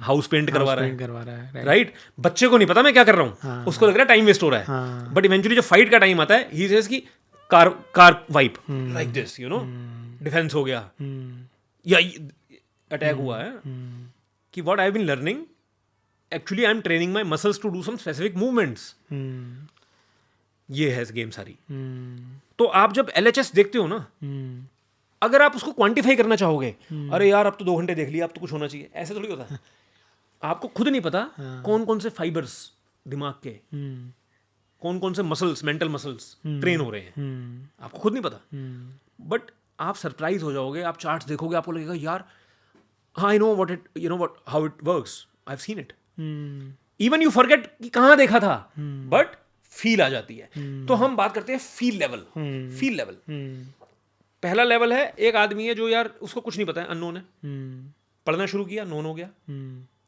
हाउस पेंट करवा रहा है, राइट? बच्चे को नहीं पता मैं क्या कर रहा हूं, उसको लग रहा है टाइम वेस्ट हो रहा है, बट इवेंचुअली जो फाइट का टाइम आता है, ही सेज कि car wipe like this, defence हो गया या अटैक हुआ है, कि what I have been learning actually I am training my muscles to do some specific movements. ये है गेम सारी। तो आप जब LHS देखते हो ना, अगर आप उसको क्वांटिफाई करना चाहोगे, अरे यार अब तो 2 घंटे देख लिया, अब तो कुछ होना चाहिए, ऐसे थोड़ी होता है। आपको खुद नहीं पता कौन कौन से फाइबर्स दिमाग के, कौन कौन से मसल्स, मेंटल मसल्स ट्रेन हो रहे हैं, आपको खुद नहीं पता। बट आप सरप्राइज हो जाओगे, आप चार्ट्स देखोगे, आपको लगेगा यार I know what it, you know what how it works, I have seen it. Even you forget कि कहाँ देखा था, बट फील आ जाती है। तो हम बात करते हैं फील लेवल। फील लेवल पहला लेवल है, एक आदमी है जो यार उसको कुछ नहीं पता है, अननोन है, पढ़ना शुरू किया, नोन हो गया,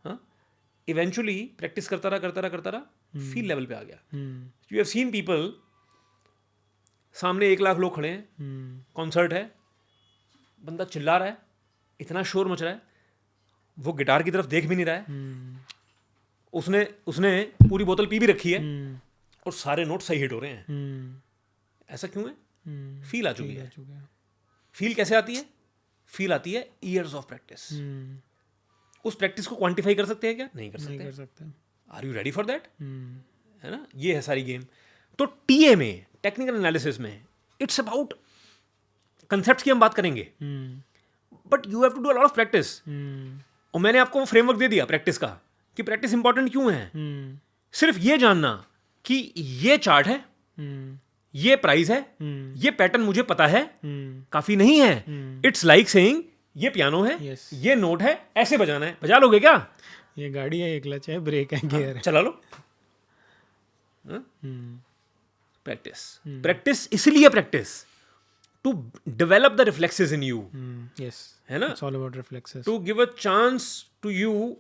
हाँ, इवेंचुअली प्रैक्टिस करता रहा, फील लेवल पे आ गया। यू हैव सीन पीपल, सामने 1 लाख लोग खड़े हैं, कॉन्सर्ट है, बंदा चिल्ला रहा है, इतना शोर मच रहा है, वो गिटार की तरफ देख भी नहीं रहा है, उसने पूरी बोतल पी भी रखी है, और सारे नोट सही हिट हो रहे हैं। ऐसा क्यों है? फील आ चुकी है। फील कैसे आती है? फील आती है ईयर्स ऑफ प्रैक्टिस। उस प्रैक्टिस को क्वांटिफाई कर सकते हैं क्या? नहीं कर सकते। Are you ready for that? है ना, ये है सारी गेम। तो टीए में, टेक्निकल एनालिसिस में, इट्स अबाउट कंसेप्ट्स की हम बात करेंगे, but you have to do a lot of practice. और मैंने आपको वो फ्रेमवर्क दे दिया प्रैक्टिस का, कि प्रैक्टिस इंपॉर्टेंट क्यों है। सिर्फ ये जानना कि ये चार्ट है, ये प्राइस है, ये पैटर्न मुझे पता है, काफी नहीं है। इट्स लाइक सेइंग ये पियानो है, ये नोट है, ऐसे बजाना है। बजा लोगे क्या? ये गाड़ी है, एक क्लच है, ब्रेक है, गियर है, चला लो। प्रैक्टिस इसलिए practice to develop the reflexes in you, है ना, it's all about reflexes, to give a chance to you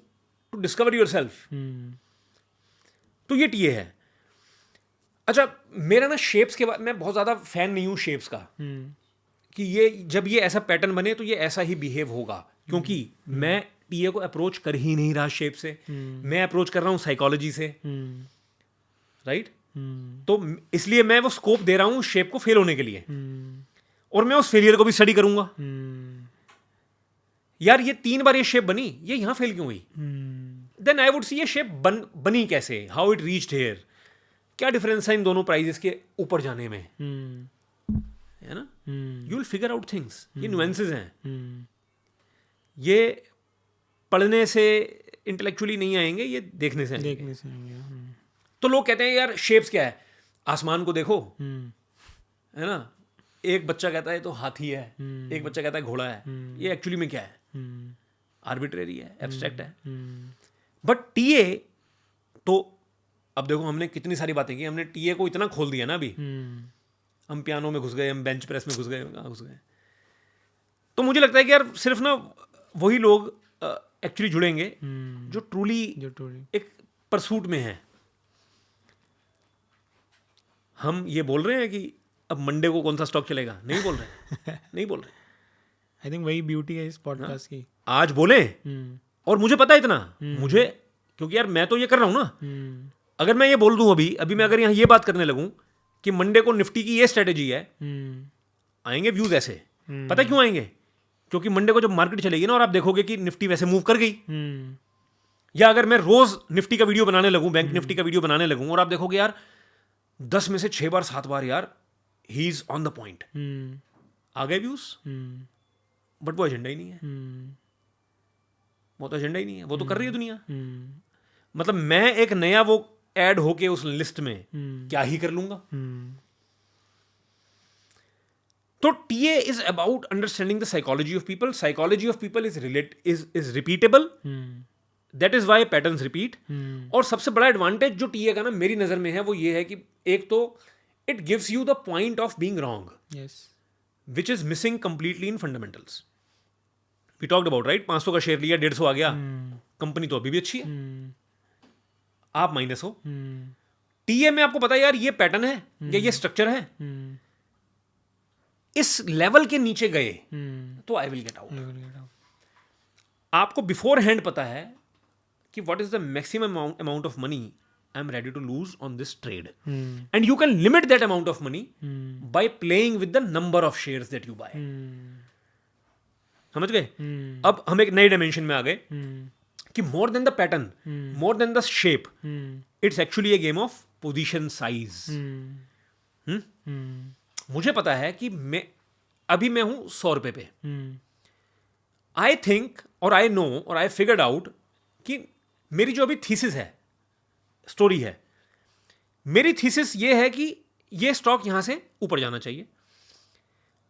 to discover yourself. तो ये टीए है। अच्छा, मेरा ना शेप्स के बाद, मैं बहुत ज़्यादा फैन नहीं हूँ शेप्स का, कि ये जब ये ऐसा पैटर्न बने तो ये ऐसा ही बिहेव होगा, क्योंकि मैं टीए को अप्रोच कर ही नहीं रहा शेप से, मैं अप्रोच कर रहा हूँ साइकोलॉजी से, राइट? तो इसलिए मैं वो स्कोप दे रहा हूँ शेप को फेल होने के लिए, और मैं उस फेलियर को भी स्टडी करूंगा। यार ये 3 बार ये शेप बनी, ये यहाँ फेल क्यों हुई? देन आई वुड सी ये शेप बनी कैसे, हाउ इट रीच्ड हियर, क्या डिफरेंस है इन दोनों प्राइजेस के ऊपर जाने में, है ना? You will figure out things. ये नुएंसेस हैं, ये पढ़ने से इंटेलेक्चुअली नहीं आएंगे, ये देखने से आएंगे। तो लोग कहते हैं यार शेप्स क्या है, आसमान को देखो, है ना, एक बच्चा कहता है तो हाथी है, एक बच्चा कहता है घोड़ा है, ये एक्चुअली में क्या है? आर्बिट्रेरी है, एब्स्ट्रैक्ट है। बट टीए तो, अब देखो हमने कितनी सारी बातें की, हमने टीए को इतना खोल दिया ना अभी, हम पियानो में घुस गए, हम बेंच प्रेस में घुस गए, कहाँ घुस गए। तो मुझे लगता है कि यार सिर्फ ना वही लोग एक्चुअली जुड़ेंगे जो ट्रूली एक परसूट में है। हम ये बोल रहे हैं कि अब मंडे को कौन सा स्टॉक चलेगा, नहीं बोल रहे नहीं बोल रहे। आई थिंक वही ब्यूटी है इस पॉडकास्ट की, आज बोले और मुझे पता है इतना, मुझे, क्योंकि यार मैं तो ये कर रहा हूँ ना। अगर मैं ये बोल दूं अभी मैं अगर यहाँ ये बात करने लगूं कि मंडे को निफ्टी की ये स्ट्रेटेजी है, आएंगे व्यूज ऐसे। पता क्यों आएंगे? क्योंकि मंडे को जब मार्केट चलेगी ना और आप देखोगे कि निफ्टी वैसे मूव कर गई, या अगर मैं रोज निफ्टी का वीडियो बनाने लगूं, बैंक निफ्टी का वीडियो बनाने लगूं, और आप देखोगे यार 10 में से 6 बार 7 बार यार he is on the point, आ गए व्यूज। बट वो एजेंडा ही नहीं है, वो तो एजेंडा ही नहीं है, वो तो कर रही है दुनिया। मतलब मैं एक नया वो ऐड होके उस लिस्ट में क्या ही कर लूंगा। तो TA is about understanding the psychology of people. Psychology of people is repeatable, that is why patterns repeat. और सबसे बड़ा एडवांटेज जो टीए का ना मेरी नजर में है वो ये है कि एक तो it gives you the point of being wrong, which is missing completely in fundamentals. We talked about, right, 500 का शेयर लिया, 150 आ गया, कंपनी तो अभी भी अच्छी है, आप माइनस हो। टीए में आपको पता है यार ये पैटर्न है या ये स्ट्रक्चर है, इस लेवल के नीचे गए तो आई विल गेट आउट। आपको बिफोर हैंड पता है कि what is the maximum amount of money I am ready to lose on this trade, and you can limit that amount of money by playing with the number of shares that you buy. समझ गए? अब हम एक नए dimension में आ गए कि more than the pattern, more than the shape, it's actually A game of position size. मुझे पता है कि मैं हूं 100 रुपए पे. आई थिंक और आई नो और आई फिगर्ड आउट कि मेरी जो अभी थीसिस है, स्टोरी है, मेरी थीसिस ये है कि ये स्टॉक यहां से ऊपर जाना चाहिए,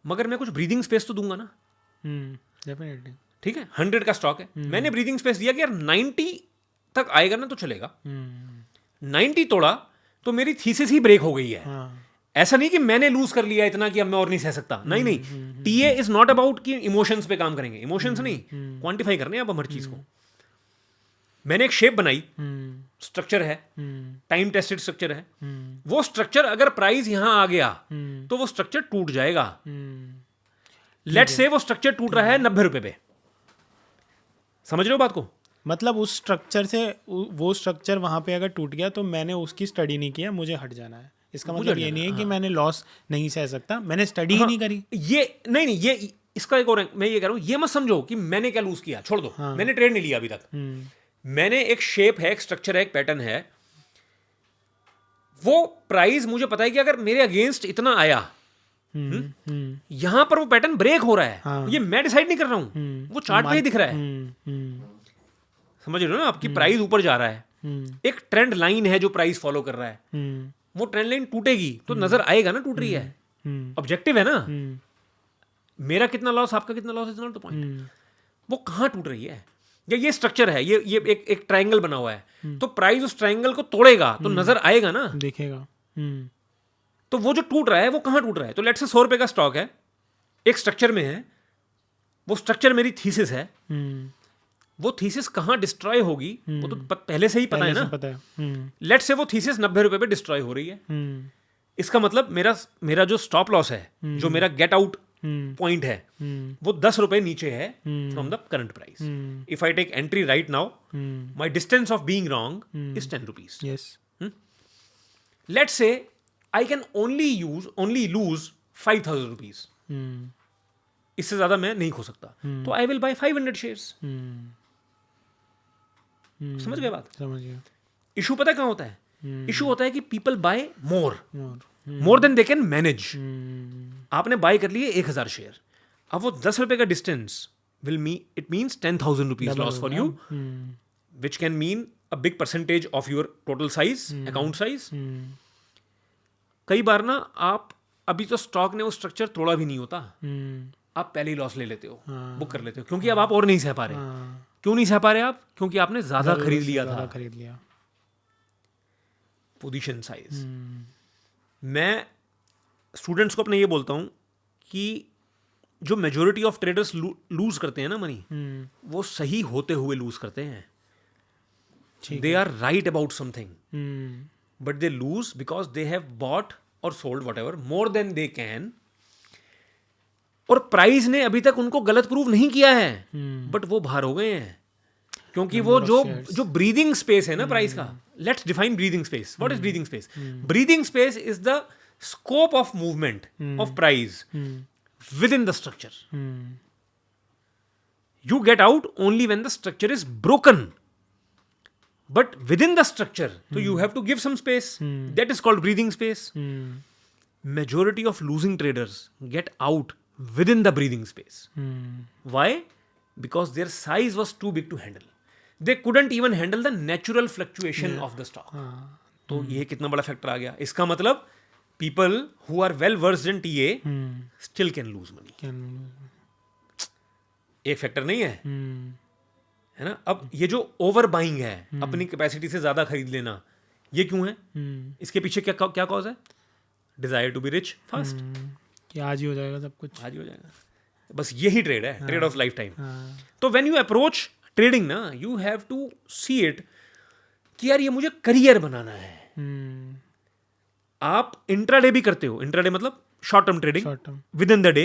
मगर मैं कुछ ब्रीदिंग स्पेस तो दूंगा ना. डेफिनेटली. ठीक है, 100 का स्टॉक है, मैंने ब्रीदिंग स्पेस दिया कि यार 90 तक आएगा ना तो चलेगा. 90 तोड़ा तो मेरी थीसिस ही ब्रेक हो गई है. ऐसा नहीं कि मैंने लूज कर लिया इतना कि अब मैं और नहीं सह सकता. नहीं, टीए इज नॉट अबाउट कि इमोशंस पे काम करेंगे. इमोशंस नहीं, क्वांटिफाई करने हैं अब हम हर चीज को. मैंने एक शेप बनाई, स्ट्रक्चर है, टाइम टेस्टेड स्ट्रक्चर है. वो स्ट्रक्चर अगर प्राइस यहां आ गया तो वो स्ट्रक्चर टूट जाएगा. लेट्स से वो स्ट्रक्चर टूट रहा है 90 रुपए पे. समझ रहे हो बात को? मतलब उस स्ट्रक्चर से वो स्ट्रक्चर वहां पे अगर टूट गया तो मैंने उसकी स्टडी नहीं किया, मुझे हट जाना है. इसका मतलब ये नहीं है कि मैंने लॉस नहीं सह सकता, मैंने स्टडी ही नहीं करी. ये नहीं, ये इसका एक और मैं ये कह रहा हूं, ये मत समझो कि मैंने क्या लूज किया, छोड़ दो. मैंने ट्रेड नहीं लिया अभी तक. मैंने एक शेप है, एक स्ट्रक्चर है, एक पैटर्न है. वो प्राइस मुझे पता है कि अगर मेरे अगेंस्ट इतना आया, यहां पर वो पैटर्न ब्रेक हो रहा है. ये मैं डिसाइड नहीं कर रहा हूं, वो चार्ट पे ही दिख रहा है. समझ रहे हो ना, आपकी प्राइस ऊपर जा रहा है, एक ट्रेंड लाइन है जो प्राइस फॉलो कर रहा है. वो ट्रेंड लाइन टूटेगी तो नजर आएगा ना टूट रही है. ऑब्जेक्टिव है ना. मेरा कितना लॉस, आपका कितना loss, is not the point. वो कहां टूट रही है. या ये स्ट्रक्चर है, ये एक ट्रायंगल बना हुआ है, तो प्राइस उस ट्रायंगल को तोड़ेगा तो नजर आएगा ना, देखेगा. तो वो जो टूट रहा है वो कहां टूट रहा है. तो लेट्स से 100 रुपए का स्टॉक है, एक स्ट्रक्चर में है, वो स्ट्रक्चर मेरी थीसिस है. वो थीसिस कहां डिस्ट्रॉय होगी वो तो पहले से ही पता है ना. लेट्स से वो थीसिस 90 रुपए पे डिस्ट्रॉय हो रही है. इसका मतलब मेरा जो स्टॉप लॉस है, जो मेरा गेट आउट पॉइंट है, वो 10 रुपए नीचे है from the current price. If I take entry right now, my distance of being wrong is 10 rupees. Let's say I can only lose 5,000 rupees. इससे ज्यादा मैं नहीं खो सकता. तो आई विल बाय 500 शेयर्स. समझ गए बात? समझ गया. इशू पता कहां होता है? इशू होता है कि people buy more than they can manage. आपने बाय कर लिए 1,000 शेयर, अब वो 10 रुपए का distance it means 10,000 rupees loss for you, which can mean a big percentage of your total size, account size. कई बार ना आप अभी तो स्टॉक ने वो स्ट्रक्चर तोड़ा भी नहीं होता, आप पहले ही लॉस ले लेते हो, बुक कर लेते हो, क्योंकि अब आप और नहीं सह पा रहे. क्यों नहीं सह पा रहे आप? क्योंकि आपने ज्यादा खरीद लिया. Position size. मैं स्टूडेंट्स को अपने ये बोलता हूं कि जो मेजोरिटी ऑफ ट्रेडर्स लूज करते हैं ना मनी, वो सही होते हुए लूज करते हैं. They are right about something, but they lose because they have bought और sold whatever more than they can. और प्राइस ने अभी तक उनको गलत प्रूव नहीं किया है, बट वो बाहर हो गए हैं. क्योंकि वो जो ब्रीदिंग स्पेस है ना प्राइस का. Let's define breathing space. What is breathing space? Breathing space is the scope of movement of price within the structure. You get out only when the structure is broken, but within the structure तो you have to give some space. That is called breathing space. Majority of losing traders get out within the breathing space. Why? Because their size was too big to handle. They couldn't even handle the natural fluctuation of the stock. तो ये कितना बड़ा factor आ गया. इसका मतलब people who are well versed in TA still can lose money. एक factor नहीं है, है ना. अब ये जो ओवर बाइंग है, अपनी कैपेसिटी से ज्यादा खरीद लेना, ये क्यों है? इसके पीछे क्या कॉज है? Desire to be rich fast. कि आज ही हो जाएगा सब कुछ, आज ही हो जाएगा. बस यही ट्रेड है, ट्रेड ऑफ लाइफ टाइम. तो व्हेन यू अप्रोच ट्रेडिंग ना, you have to see it कि यार ये मुझे करियर बनाना है. आप इंट्राडे भी करते हो. इंट्राडे मतलब short term trading with in the day.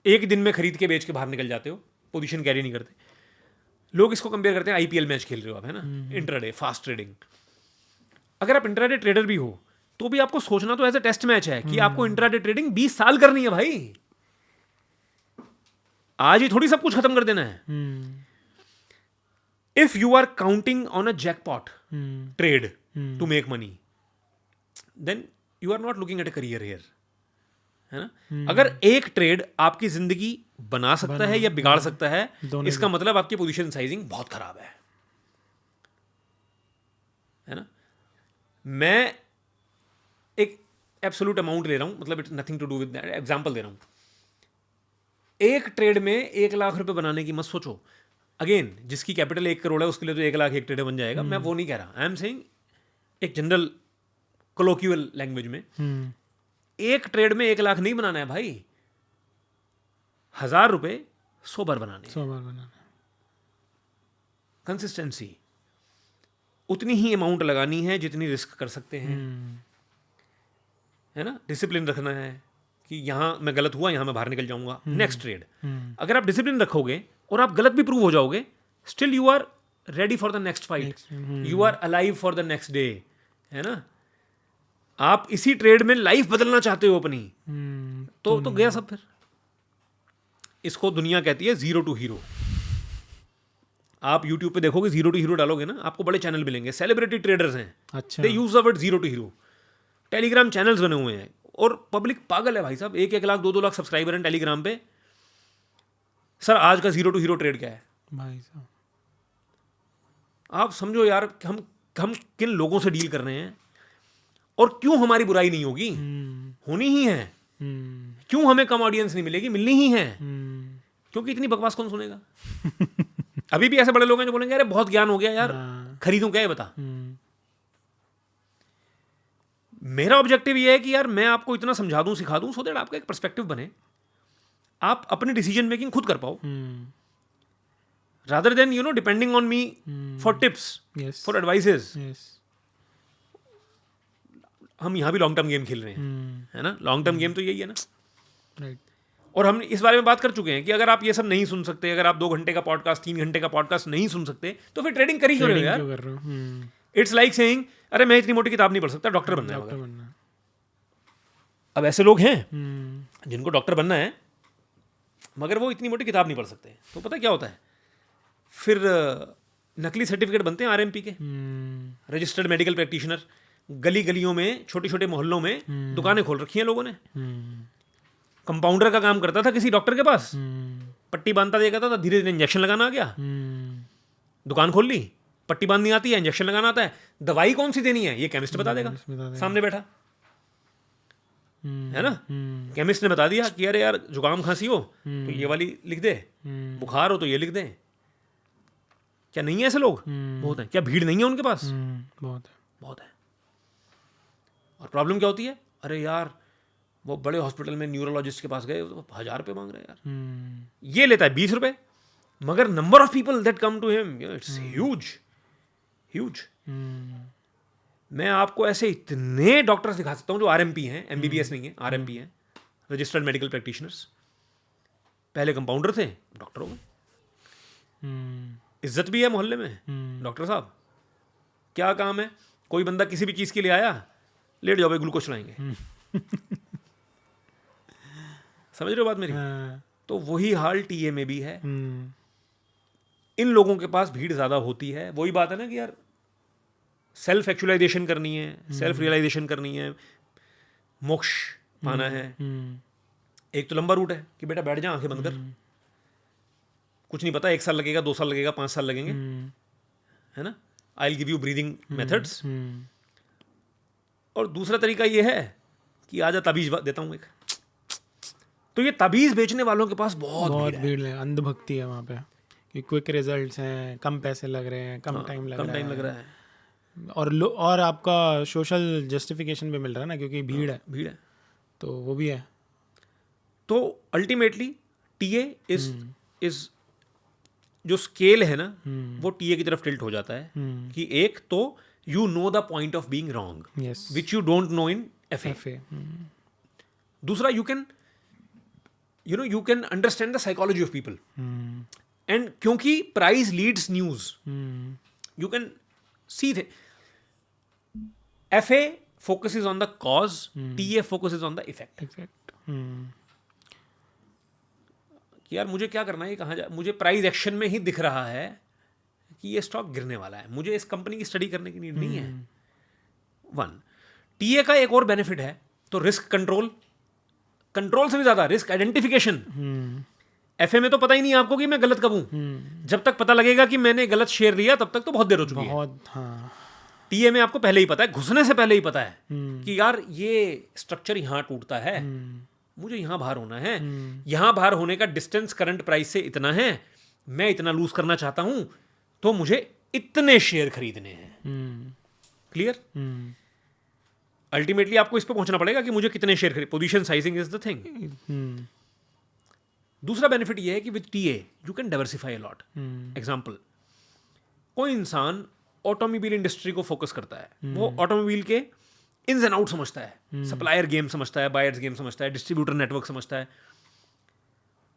एक दिन में खरीद के बेच के बाहर निकल जाते हो, पोजीशन कैरी नहीं करते. लोग इसको कंपेयर करते हैं आईपीएल मैच खेल रहे हो आप, है ना. Intraday fast trading. अगर आप इंट्राडे ट्रेडर भी हो तो भी आपको सोचना तो एज अ टेस्ट मैच है कि आपको इंट्राडे ट्रेडिंग 20 साल करनी है भाई. आज ही थोड़ी सब कुछ खत्म कर देना है. If you are counting on a jackpot trade to make money, then you are not looking at a career here, है ना। अगर एक ट्रेड आपकी जिंदगी बना सकता है या बिगाड़ सकता है, इसका मतलब आपकी पोजीशन साइजिंग बहुत खराब है ना। मैं एक एब्सोल्यूट अमाउंट ले रहा हूं, मतलब it's nothing to do with that, example दे रहा हूं। एक ट्रेड में 1 लाख रुपए बनाने की मत सोचो। अगेन, जिसकी कैपिटल 1 करोड़ है उसके लिए तो 1 लाख एक ट्रेड बन जाएगा, मैं वो नहीं कह रहा। आई एम सेइंग एक जनरल कोलोक्यूअल लैंग्वेज में, एक ट्रेड में 1 लाख नहीं बनाना है भाई, 1000 रुपए 100 बार बनाने। कंसिस्टेंसी, उतनी ही अमाउंट लगानी है जितनी रिस्क कर सकते हैं, है ना। डिसिप्लिन रखना है कि यहां मैं गलत हुआ, यहां मैं बाहर निकल जाऊंगा, नेक्स्ट ट्रेड। अगर आप डिसिप्लिन रखोगे और आप गलत भी प्रूव हो जाओगे, still you are ready for the next fight, you are alive for the next day, है ना। आप इसी ट्रेड में लाइफ बदलना चाहते हो अपनी, तो गया सब फिर। इसको दुनिया कहती है जीरो टू हीरो। आप YouTube पे देखोगे जीरो टू हीरो डालोगे ना, आपको बड़े चैनल मिलेंगे, सेलिब्रिटी ट्रेडर्स हैं, अच्छा, they use the word zero to hero. Telegram channels बने हुए हैं और पब्लिक पागल है भाई साहब, 1-1 लाख 2-2 लाख सब्सक्राइबर हैं टेलीग्राम पे। सर आज का जीरो टू हीरो ट्रेड क्या है भाई साहब? आप समझो यार, हम किन लोगों से डील कर रहे हैं और क्यों हमारी बुराई नहीं होगी, होनी ही है। क्यों हमें कम ऑडियंस नहीं मिलेगी, मिलनी ही है, क्योंकि इतनी बकवास कौन सुनेगा। अभी भी ऐसे बड़े लोग हैं जो बोलेंगे अरे बहुत ज्ञान हो गया यार, खरीदूं क्या है बता। मेरा ऑब्जेक्टिव ये है कि यार मैं आपको इतना समझा दूं, सिखा दूं, सो दैट आपका एक पर्सपेक्टिव बने, आप अपनी डिसीजन मेकिंग खुद कर पाओ, rather than depending on me for tips, for advices. हम यहां भी लॉन्ग टर्म गेम खेल रहे हैं, है ना। लॉन्ग टर्म गेम तो यही है ना, राइट। और हम इस बारे में बात कर चुके हैं कि अगर आप ये सब नहीं सुन सकते, अगर आप 2 घंटे का पॉडकास्ट, 3 घंटे का पॉडकास्ट नहीं सुन सकते, तो फिर ट्रेडिंग कर ही क्यों रहे हो यार। इट्स लाइक सेइंग अरे मैं इतनी मोटी किताब नहीं पढ़ सकता, डॉक्टर बनना है। अब ऐसे लोग हैं जिनको डॉक्टर बनना है मगर वो इतनी मोटी किताब नहीं पढ़ सकते, तो पता क्या होता है फिर, नकली सर्टिफिकेट बनते हैं RMP के, रजिस्टर्ड मेडिकल प्रैक्टिशनर। गली गलियों में, छोटे छोटे मोहल्लों में दुकानें खोल रखी हैं लोगों ने। कंपाउंडर का काम करता था किसी डॉक्टर के पास, पट्टी बांधता देखा था, धीरे धीरे इंजेक्शन लगाना आ गया, दुकान खोल ली। पट्टी बांधनी आती है, इंजेक्शन लगाना आता है, दवाई कौन सी देनी है ये केमिस्ट बता देगा, सामने बैठा, है ना। केमिस्ट ने बता दिया कि अरे यार जुकाम खांसी हो तो ये वाली लिख दे, बुखार हो तो ये लिख दे। क्या नहीं है ऐसे लोग? बहुत है। क्या भीड़ नहीं है उनके पास? बहुत है। और प्रॉब्लम क्या होती है, अरे यार वो बड़े हॉस्पिटल में न्यूरोलॉजिस्ट के पास गए, 1000 रुपये मांग रहे हैं यार, ये लेता है 20 रुपये, मगर number of people that come to him, it's huge huge. मैं आपको ऐसे इतने डॉक्टर्स दिखा सकता हूं जो RMP हैं, MBBS नहीं है, RMP हैं, रजिस्टर्ड मेडिकल प्रैक्टिशनर्स। पहले कंपाउंडर थे, डॉक्टर हो गए, इज्जत भी है मोहल्ले में। डॉक्टर साहब क्या काम है, कोई बंदा किसी भी चीज के लिए आया, लेट जाओ भाई ग्लूकोज लाएंगे। समझ रहे हो बात मेरी? तो वही हाल टीए में भी है। इन लोगों के पास भीड़ ज्यादा होती है। वही बात है ना कि यार सेल्फ एक्चुअलाइजेशन करनी है, सेल्फ रियलाइजेशन करनी है, मोक्ष पाना है। एक तो लंबा रूट है कि बेटा बैठ जा आंखें बंद कर, कुछ नहीं पता, 1 साल लगेगा, 2 साल लगेगा, 5 साल लगेंगे, है ना। I will give you breathing methods. और दूसरा तरीका ये है कि आजा ताबीज देता हूं एक। तो ये ताबीज बेचने वालों के पास बहुत भीड़ है, अंधभक्ति है वहाँ पे कि क्विक रिजल्ट्स हैं, कम पैसे लग रहे हैं, कम टाइम लग रहा है। और आपका सोशल जस्टिफिकेशन भी मिल रहा है ना, क्योंकि भीड़ है तो वो भी है। तो अल्टीमेटली टीए इज जो स्केल है ना, वो टीए की तरफ टिल्ट हो जाता है कि एक तो you know the point of being wrong, which you don't know in FA. दूसरा you can understand the psychology of people, and क्योंकि price leads news, you can see they. FA focuses on the cause, TA focuses on the effect. कि यार मुझे क्या करना है, कहाँ जा, मुझे प्राइस एक्शन में ही दिख रहा है कि ये स्टॉक गिरने वाला है, मुझे इस कंपनी की स्टडी करने की नीड नहीं है। वन, टीए का एक और बेनिफिट है, तो रिस्क कंट्रोल, कंट्रोल से भी ज्यादा रिस्क आइडेंटिफिकेशन। एफए में तो पता ही नहीं आपको कि मैं गलत कब हूं, जब तक पता लगेगा कि मैंने गलत शेयर लिया तब तक तो बहुत देर हो चुकी है। बहुत, हाँ। टीए में आपको पहले ही पता है, घुसने से पहले ही पता है कि यार ये स्ट्रक्चर यहां टूटता है, मुझे यहां बाहर होना है, यहां बाहर होने का डिस्टेंस करंट प्राइस से इतना है, मैं इतना लूज करना चाहता हूं, तो मुझे इतने शेयर खरीदने हैं। क्लियर? अल्टीमेटली आपको इस पे पहुंचना पड़ेगा कि मुझे कितने शेयर खरीद, position sizing is the thing. दूसरा बेनिफिट ये है कि with TA you can diversify a lot. Example, कोई इंसान ऑटोमोबाइल इंडस्ट्री को फोकस करता है, वो ऑटोमोबाइल के इन्स एंड आउट समझता है, सप्लायर गेम समझता है, बायर्स गेम समझता है, डिस्ट्रीब्यूटर नेटवर्क समझता है,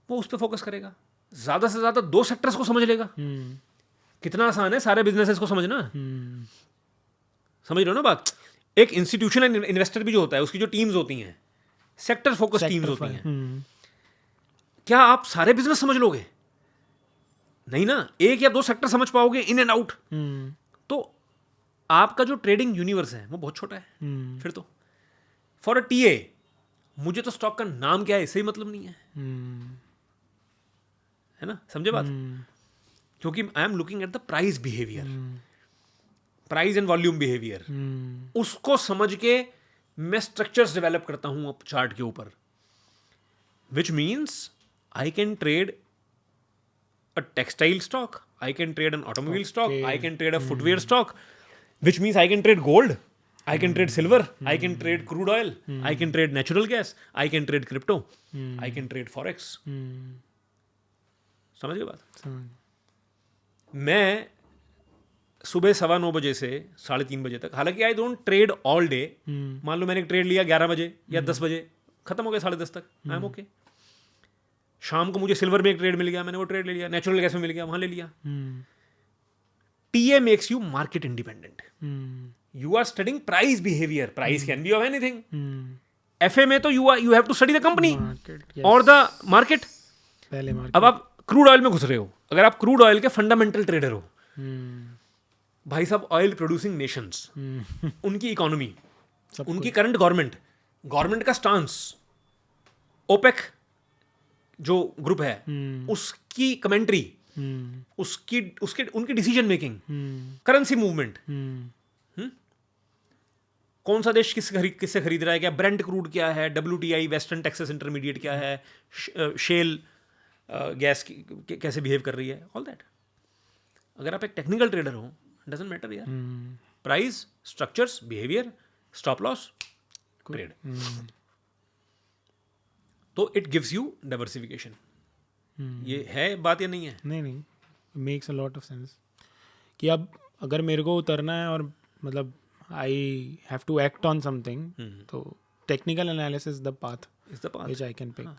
वो उस पर फोकस करेगा। ज्यादा से ज्यादा 2 सेक्टर्स को समझ लेगा। कितना आसान है सारे बिजनेसेस को समझना। समझ रहे हो ना बात? एक इंस्टीट्यूशनल इन्वेस्टर भी जो होता है, उसकी जो टीम्स होती हैं, सेक्टर फोकस टीम्स होती हैं, क्या आप सारे बिजनेस समझ लोगे? नहीं ना, 1 या 2 सेक्टर समझ पाओगे इन एंड आउट। तो आपका जो ट्रेडिंग यूनिवर्स है वो बहुत छोटा है। फिर तो फॉर अ टीए मुझे तो स्टॉक का नाम क्या है इससे ही मतलब नहीं है ना? समझे बात? क्योंकि I am looking at the price behaviour, price and volume behaviour, उसको समझ के मैं स्ट्रक्चर्स डेवलप करता हूं अब चार्ट के ऊपर, which means I can trade a textile stock, I can trade an automobile stock, I can trade a footwear stock, which means I can trade gold, I can trade silver, I can trade crude oil, I can trade natural gas, I can trade crypto, I can trade forex. समझ गए बात? मैं सुबह 9:15 बजे से 3:30 बजे तक, हालांकि I don't trade all day, मान लो मैंने ट्रेड लिया 11 बजे या 10 बजे, खत्म हो गया 10:30 तक, आई एम ओके। शाम को मुझे सिल्वर में एक ट्रेड मिल गया, मैंने वो ट्रेड ले लिया, नेचुरल गैस में मिल गया, वहां ले लिया। TA makes you market independent, you are studying price behaviour, price can be of anything. FA में तो you have to study the company और द मार्केट। पहले मार्केट। अब आप क्रूड ऑयल में घुस रहे हो, अगर आप क्रूड ऑयल के फंडामेंटल ट्रेडर हो, भाई साहब ऑयल प्रोड्यूसिंग नेशंस, उनकी इकोनॉमी, उनकी करंट गवर्नमेंट का स्टांस, ओपेक जो ग्रुप है उसकी कमेंट्री, उनकी डिसीजन मेकिंग, करेंसी मूवमेंट, कौन सा देश किससे खरीद रहा है, क्या ब्रेंट क्रूड क्या है, WTI वेस्टर्न टेक्सास इंटरमीडिएट क्या है, शेल गैस कैसे बिहेव कर रही है, ऑल दैट। अगर आप एक टेक्निकल ट्रेडर हो, डजंट मैटर यार, price, structures, behaviour, stop loss, trade, तो इट गिव्स यू डाइवर्सिफिकेशन। ये है बात या नहीं है? नहीं, makes a lot of sense कि अब अगर मेरे को उतरना है और मतलब I have to act on something, तो technical analysis the path which I can pick.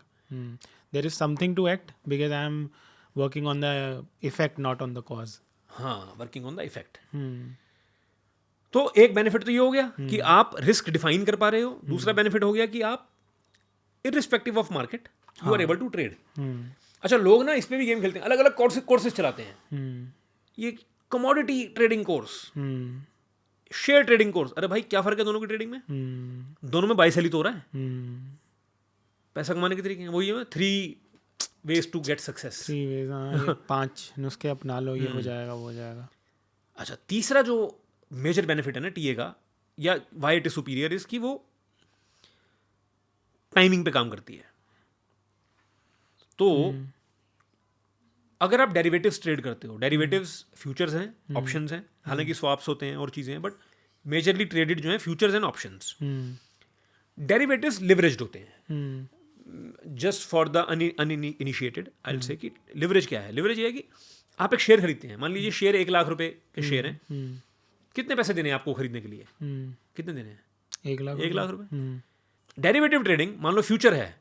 There is something to act because I am working on the effect, not on the cause. हाँ, वर्किंग ऑन द इफेक्ट। तो एक benefit तो ये हो गया कि आप रिस्क डिफाइन कर पा रहे हो, दूसरा बेनिफिट हो गया कि आप irrespective of market you are able to trade. अच्छा, लोग ना इस पे भी गेम खेलते हैं, अलग अलग कोर्सेज चलाते हैं। ये commodity trading course, share trading course, अरे भाई क्या फर्क है दोनों की ट्रेडिंग में? दोनों में बाई सेल ही तो हो रहा है। पैसा कमाने के तरीके हैं वही है, 3 ways to get success, 3 ways, हाँ, 5 नुस्खे अपना लो, ये हो जाएगा, वो हो जाएगा। अच्छा, तीसरा जो मेजर बेनिफिट है ना टीए का, या why it is superior, is कि वो टाइमिंग पे काम करती है। तो अगर आप डेरिवेटिव्स ट्रेड करते हो, डेरिवेटिव्स फ्यूचर्स हैं, ऑप्शंस हैं, हालांकि स्वाप्स होते हैं और चीजें हैं, बट मेजरली ट्रेडेड जो है futures and options. Derivatives leveraged होते हैं। Just for the uninitiated I will say कि लिवरेज क्या है? लिवरेज ये है कि आप एक शेयर खरीदते हैं, मान लीजिए शेयर 1 लाख रुपए के शेयर हैं, कितने पैसे देने हैं आपको खरीदने के लिए? कितने देने हैं? 1 लाख रुपए। डेरिवेटिव ट्रेडिंग, मान लो फ्यूचर है,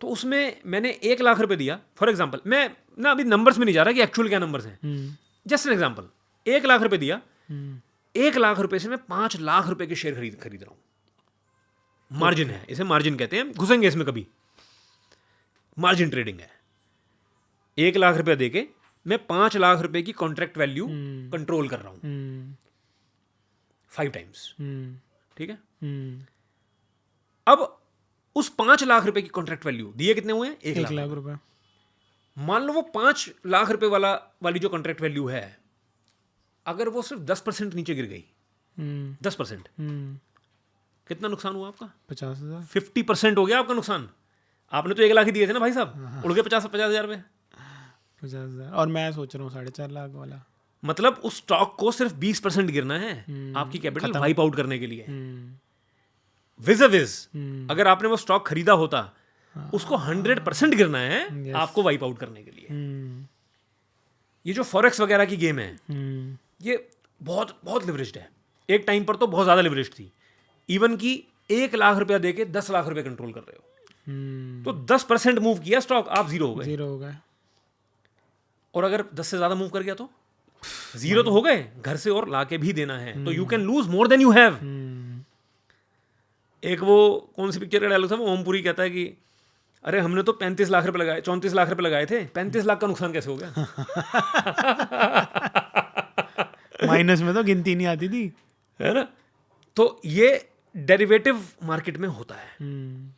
तो उसमें मैंने 1 लाख रुपए दिया, फॉर एग्जांपल, मैं ना अभी नंबर्स में नहीं जा रहा कि एक्चुअल क्या नंबर्स हैं, जस्ट एन एग्जांपल, 1 लाख रुपए दिया, 1 लाख रुपए से मैं 5 लाख रुपए के शेयर खरीद रहा हूं। मार्जिन है, इसे मार्जिन कहते हैं, घुसेंगे इसमें कभी। मार्जिन ट्रेडिंग है। 1 लाख रुपया देके मैं 5 लाख रुपए की कॉन्ट्रैक्ट वैल्यू कंट्रोल कर रहा हूं 5 टाइम्स, ठीक है। अब उस 5 लाख रुपए की कॉन्ट्रैक्ट वैल्यू दिए कितने हुए हैं? 1 लाख रुपए। मान लो वो 5 लाख रुपए वाली जो कॉन्ट्रैक्ट वैल्यू है, अगर वो सिर्फ 10% नीचे गिर गई, 10%, कितना नुकसान हुआ आपका? 50,000। 50% हो गया आपका नुकसान। आपने तो 1 लाख ही दिए थे ना भाई साहब, उड़ गए 50,000 रुपए। 50,000, और मैं सोच रहा हूँ 4.5 लाख वाला। मतलब उस स्टॉक को सिर्फ 20% गिरना है आपकी कैपिटल वाइप आउट करने के लिए। विज़ अगर आपने वो स्टॉक खरीदा होता, उसको 100% गिरना है आपको वाइप आउट करने के लिए। ये जो फॉरेक्स वगैरह की गेम है, ये बहुत बहुत लिवरेज्ड है। एक टाइम पर तो बहुत ज्यादा लिवरेज्ड थी, इवन की 1 लाख रुपया देके 10 लाख रुपया कंट्रोल कर रहे हो। तो 10% मूव किया स्टॉक, आप जीरो हो गए। और अगर 10 से ज्यादा मूव कर गया तो जीरो तो हो गए, घर से और लाके भी देना है, तो you can loose more than you have. एक वो कौन सी पिक्चर का डायलॉग था, वो ओमपुरी कहता है कि अरे हमने तो 35 लाख रुपए लगाए, 34 लाख रुपए लगाए थे, 35 लाख का नुकसान कैसे हो गया? माइनस में तो गिनती नहीं आती थी, है ना। तो ये डेरिवेटिव मार्केट में होता है,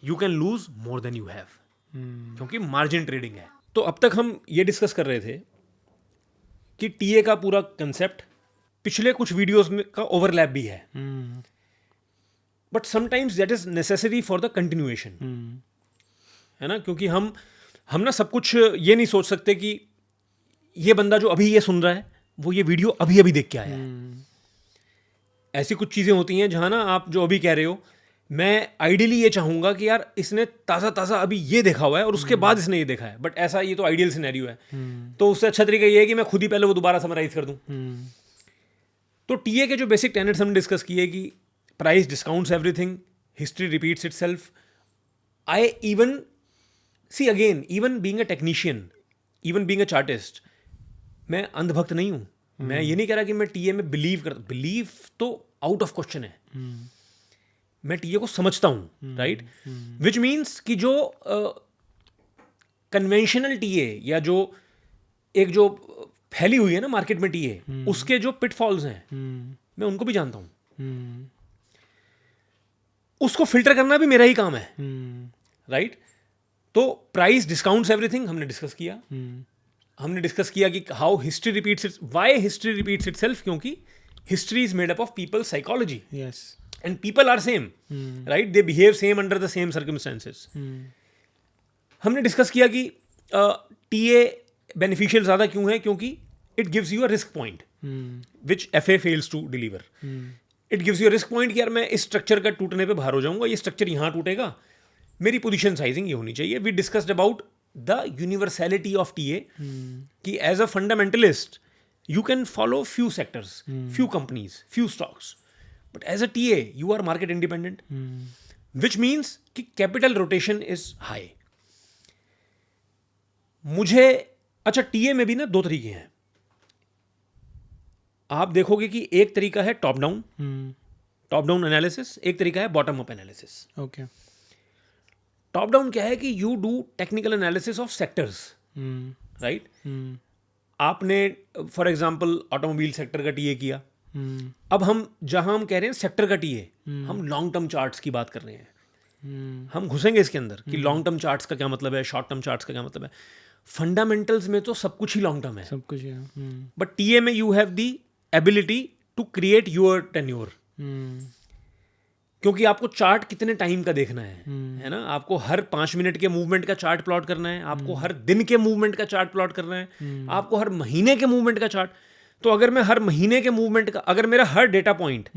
you can loose more than you have, क्योंकि मार्जिन ट्रेडिंग है। तो अब तक हम ये डिस्कस कर रहे थे कि टीए का पूरा कंसेप्ट पिछले कुछ वीडियोस में का ओवरलैप भी है, but sometimes that is necessary for the continuation, है ना। क्योंकि हम ना सब कुछ ये नहीं सोच सकते कि ये बंदा जो अभी ये सुन रहा है वो ये वीडियो अभी अभी देख के आया है। ऐसी कुछ चीज़ें होती हैं जहाँ ना आप जो अभी कह रहे हो, मैं आइडियली ये चाहूँगा कि यार इसने ताज़ा अभी ये देखा हुआ है और उसके बाद इसने ये देखा है, बट ऐसा ये तो आइडियल सिनेरियो है। तो उससे अच्छा तरीका ये है कि मैं खुद ही पहले वो दोबारा समराइज कर दूँ। तो टीए के जो बेसिक टेनेट्स हमने डिस्कस किए कि price discounts everything, history repeats itself. I even see again, even being a technician, even being a chartist, मैं अंधभक्त नहीं हूँ। मैं ये नहीं कह रहा कि मैं टीए में बिलीव तो आउट ऑफ क्वेश्चन है। मैं टीए को समझता हूँ, राइट, विच मीन्स कि जो कन्वेंशनल टीए या जो फैली हुई है ना मार्केट में टीए, उसके जो पिटफॉल्स हैं मैं उनको भी जानता हूँ। उसको फिल्टर करना भी मेरा ही काम है, राइट। तो प्राइस डिस्काउंट्स एवरीथिंग हमने डिस्कस किया। हमने डिस्कस किया कि how history repeats why history repeats itself, क्योंकि history is made up of people psychology, and people are same, right, they behave same under the same circumstances. हमने discuss किया कि TA beneficial ज्यादा क्यों है, क्योंकि it gives you a risk point which FA fails to deliver. It gives you a risk point कि यार मैं इस स्ट्रक्चर का टूटने पे बाहर हो जाऊंगा, ये स्ट्रक्चर यहाँ टूटेगा, मेरी पोजीशन साइजिंग ये होनी चाहिए। We discussed about the universality of TA, कि as a fundamentalist you can follow few sectors, few companies, few stocks, but as a TA you are market independent, which means कि capital rotation is high. मुझे अच्छा, TA में भी ना 2 तरीके हैं। आप देखोगे कि एक तरीका है टॉप डाउन एनालिसिस, एक तरीका है bottom up analysis. Okay. Top down क्या है कि you do technical analysis of sectors, right. आपने फॉर एग्जांपल ऑटोमोबाइल सेक्टर का टीए किया। अब हम जहां हम कह रहे हैं सेक्टर का टीए, हम लॉन्ग टर्म चार्ट्स की बात कर रहे हैं। हम घुसेंगे इसके अंदर कि लॉन्ग टर्म चार्ट्स का क्या मतलब है, शॉर्ट टर्म चार्ट्स का क्या मतलब है। फंडामेंटल्स में तो सब कुछ ही लॉन्ग टर्म है, सब कुछ है, बट टीए में you have the ability to create your tenure, क्योंकि आपको चार्ट कितने टाइम का देखना है ना। आपको हर 5 मिनट के मूवमेंट का चार्ट प्लॉट करना है, आपको हर दिन के मूवमेंट का चार्ट प्लॉट करना है, आपको हर महीने के मूवमेंट का चार्ट। तो अगर मैं हर महीने के मूवमेंट का, अगर मेरा हर डेटा पॉइंट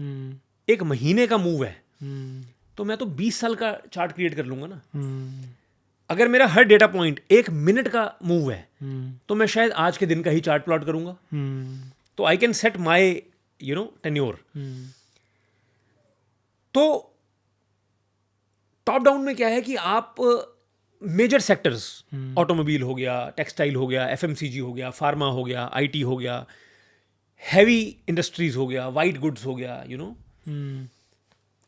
एक महीने का मूव है, तो मैं तो 20 साल का चार्ट क्रिएट कर लूंगा ना। अगर मेरा हर डेटा पॉइंट 1 मिनट का मूव है, तो मैं शायद आज के दिन का ही चार्ट प्लॉट करूंगा। तो I can set my tenure. तो टॉप डाउन में क्या है कि आप मेजर सेक्टर्स, ऑटोमोबाइल हो गया, टेक्सटाइल हो गया, एफएमसीजी हो गया, फार्मा हो गया, आईटी हो गया, हैवी इंडस्ट्रीज हो गया, वाइट गुड्स हो गया,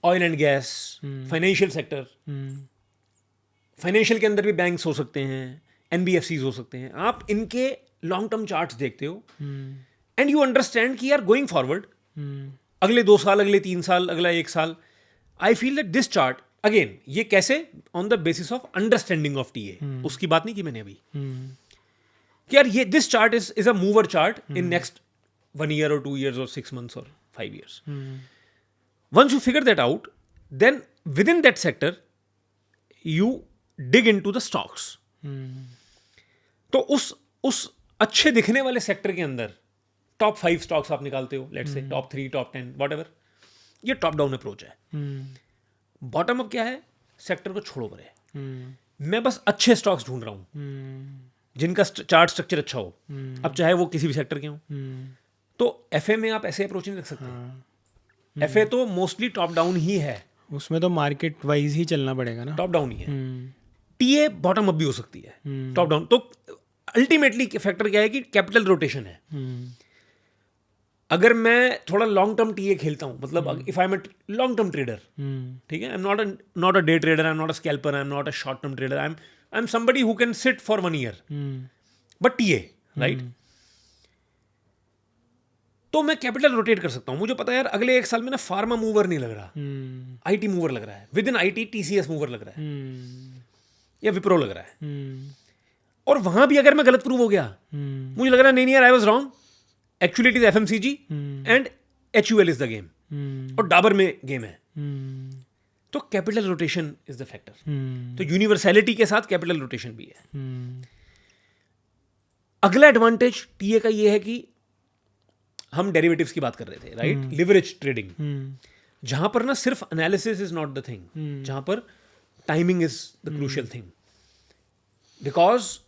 oil and gas, financial sector, financial के अंदर भी बैंक्स हो सकते हैं, एनबीएफसीज हो सकते हैं। आप इनके लॉन्ग टर्म चार्ट्स देखते हो एंड यू अंडरस्टैंड कि यार गोइंग फॉरवर्ड अगले 2 साल, अगले 3 साल, अगला 1 साल, I feel that this chart again, ये कैसे on the basis of understanding of TA, उसकी बात नहीं की मैंने अभी कि यार ये this chart is a mover chart in next 1 year or 2 years or 6 months or 5 years. Once you figure that out, then within that sector you dig into the stocks. तो उस अच्छे दिखने वाले सेक्टर के अंदर टॉप 5 स्टॉक्स आप निकालते हो, let's say top 3, top 10, whatever. ये टॉप डाउन अप्रोच है. बॉटम अप क्या है? सेक्टर को छोड़ो परे, मैं बस अच्छे स्टॉक्स ढूंढ रहा हूं जिनका चार्ट स्ट्रक्चर अच्छा हो, अब चाहे वो किसी भी सेक्टर के हो. तो एफए में आप ऐसे अप्रोच नहीं रख सकते. एफए तो मोस्टली टॉप डाउन ही है, उसमें तो मार्केट वाइज ही चलना पड़ेगा ना, टॉप डाउन ही है. टीए बॉटम अप भी हो सकती है, टॉप डाउन. तो अल्टीमेटली फैक्टर क्या है कि कैपिटल रोटेशन है. अगर मैं थोड़ा लॉन्ग टर्म टीए खेलता हूं, मतलब if I am long term trader, ठीक है, I am not a day trader, I am not a scalper, I am not a short term trader, I am somebody who can sit for 1 year, but TA, right. तो मैं capital rotate कर सकता हूं. मुझे पता है यार अगले 1 साल में ना फार्मा मूवर नहीं लग रहा, आईटी मूवर लग रहा है, within IT TCS mover लग रहा है, या विप्रो लग रहा है. और वहां भी अगर मैं गलत प्रूव हो गया, मुझे लग रहा है नहीं यार I was wrong, actually it is FMCG and HUL is the game, और डाबर में गेम है. तो capital rotation is the factor. तो यूनिवर्सैलिटी के साथ कैपिटल रोटेशन भी है. अगला एडवांटेज टीए का ये है कि हम डेरिवेटिव्स की बात कर रहे थे, राइट, लिवरेज ट्रेडिंग, जहां पर ना सिर्फ analysis is not the thing, जहां पर timing is the crucial thing, because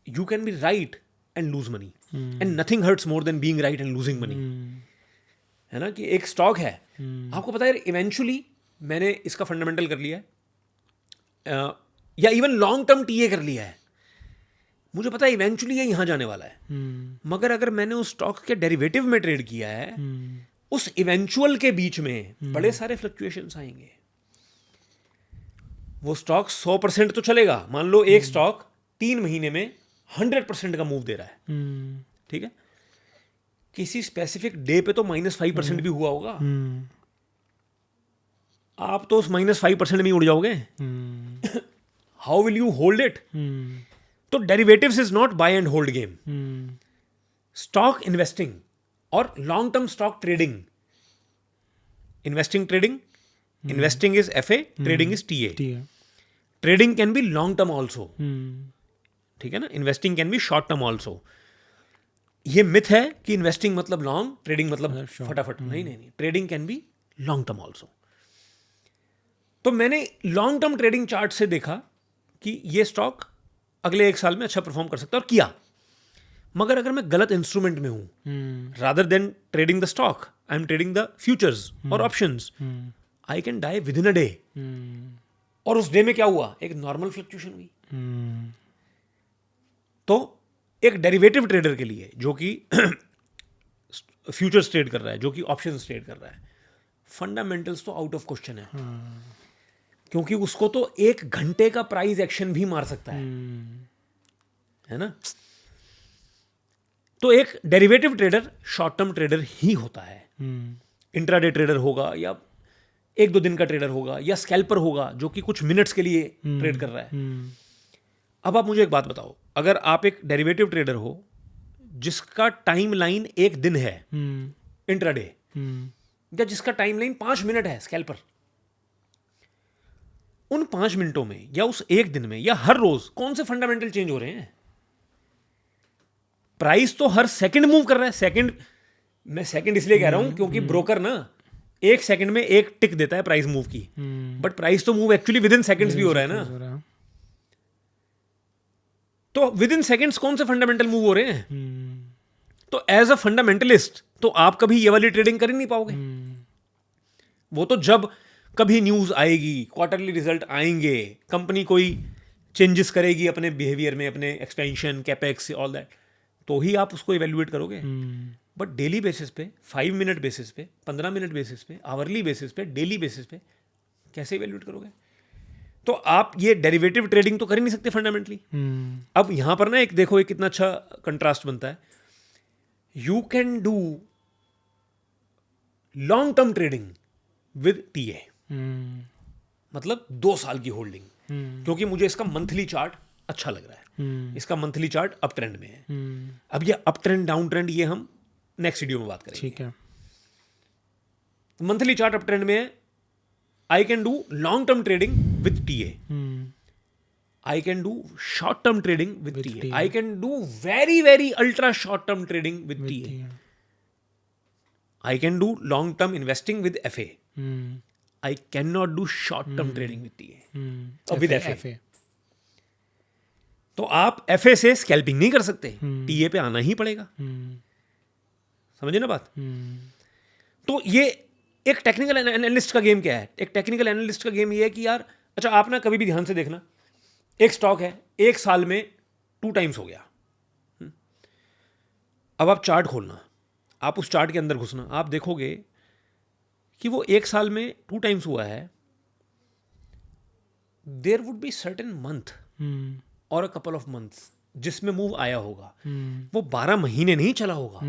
you can be right and lose money, and nothing hurts more than being right and losing money. है ना, कि एक स्टॉक है, आपको पता है इवेंचुअली मैंने इसका फंडामेंटल कर लिया है, या इवन लॉन्ग टर्म टीए कर लिया है, मुझे पता है इवेंचुअली ये यहां जाने वाला है. मगर अगर मैंने उस स्टॉक के डेरिवेटिव में ट्रेड किया है, उस इवेंचुअल के बीच में बड़े सारे फ्लक्चुएशंस आएंगे. वो स्टॉक 100% तो चलेगा, मान लो एक स्टॉक 3 महीने में 100% का मूव दे रहा है, ठीक है, किसी स्पेसिफिक डे पे तो -5% भी हुआ होगा, आप तो उस -5% में ही उड़ जाओगे. How will you hold it? तो derivatives is not buy and hold game. Stock investing और long term stock trading, investing is FA, trading is TA. Trading can be long term also, ठीक है ना, investing can be short term also. ये myth है कि investing मतलब long, trading मतलब फटाफट. नहीं, trading can be long term also. तो मैंने लॉन्ग टर्म ट्रेडिंग चार्ट से देखा कि ये स्टॉक अगले 1 साल में अच्छा परफॉर्म कर सकता है, और किया. मगर अगर मैं गलत इंस्ट्रूमेंट में हूं, rather than trading the stock, I am trading the futures और options, I can die within a day. और उस डे में क्या हुआ? एक नॉर्मल फ्लक्चुएशन हुई. तो एक डेरिवेटिव ट्रेडर के लिए, जो कि फ्यूचर्स ट्रेड कर रहा है, जो कि ऑप्शंस ट्रेड कर रहा है, फंडामेंटल्स तो आउट ऑफ क्वेश्चन है. क्योंकि उसको तो 1 घंटे का प्राइस एक्शन भी मार सकता है ना. तो एक derivative trader short term trader ही होता है. इंट्राडे ट्रेडर होगा, या 1-2 दिन का ट्रेडर होगा, या स्कैल्पर होगा जो कि कुछ मिनट्स के लिए ट्रेड कर रहा है. अब आप मुझे एक बात बताओ, अगर आप एक डेरिवेटिव ट्रेडर हो जिसका टाइम लाइन 1 दिन है इंट्राडे, या जिसका टाइम लाइन 5 मिनट है स्कैल्पर, उन 5 मिनटों में या उस 1 दिन में या हर रोज कौन से फंडामेंटल चेंज हो रहे हैं? प्राइस तो हर सेकंड मूव कर रहा है. सेकंड, मैं सेकंड इसलिए कह रहा हूं क्योंकि ब्रोकर ना 1 सेकंड में 1 टिक देता है प्राइस मूव की, बट प्राइस तो move actually with in seconds भी हो रहा है ना. तो विद इन सेकंड्स कौन से फंडामेंटल मूव हो रहे हैं? तो एज अ फंडामेंटलिस्ट तो आप कभी ये वाली ट्रेडिंग कर ही नहीं पाओगे. वो तो जब कभी न्यूज आएगी, क्वार्टरली रिजल्ट आएंगे, कंपनी कोई चेंजेस करेगी अपने बिहेवियर में, अपने एक्सपेंशन, कैपेक्स, ऑल दैट, तो ही आप उसको इवेल्युएट करोगे. बट डेली बेसिस पे, 5 मिनट बेसिस पे, 15 मिनट बेसिस पे, आवरली बेसिस पे, डेली बेसिस पे कैसे इवेल्युएट करोगे? तो आप ये डेरिवेटिव ट्रेडिंग तो कर ही नहीं सकते फंडामेंटली। अब यहां पर ना एक देखो, एक कितना अच्छा कंट्रास्ट बनता है। You can do long term trading with TA, मतलब 2 साल की होल्डिंग, क्योंकि मुझे इसका मंथली चार्ट अच्छा लग रहा है, इसका मंथली चार्ट अप ट्रेंड में है। अब ये अप ट्रेंड डाउन ट्रेंड ये हम नेक्स्ट वीडियो में बात करेंगे। ठीक है। मंथली चार्ट अप ट्रेंड में है, I can do long term trading with TA, I can do short term trading with TA, I can do very very ultra short term trading with TA, I can do long term investing with FA, I cannot do short term trading with TA और with FA। तो आप FA से scalping नहीं कर सकते, TA पे आना ही पड़ेगा। समझे ना बात? तो ये एक टेक्निकल एनालिस्ट का गेम क्या है? एक टेक्निकल एनालिस्ट का गेम ये है कि यार अच्छा, आप ना कभी भी ध्यान से देखना, एक स्टॉक है 1 साल में 2 टाइम्स हो गया। अब आप चार्ट खोलना, आप उस चार्ट के अंदर घुसना, आप देखोगे कि वो 1 साल में 2 टाइम्स हुआ है। There would be certain month और अ कपल ऑफ मंथ्स जिसमें मूव आया होगा। वो 12 महीने नहीं चला होगा,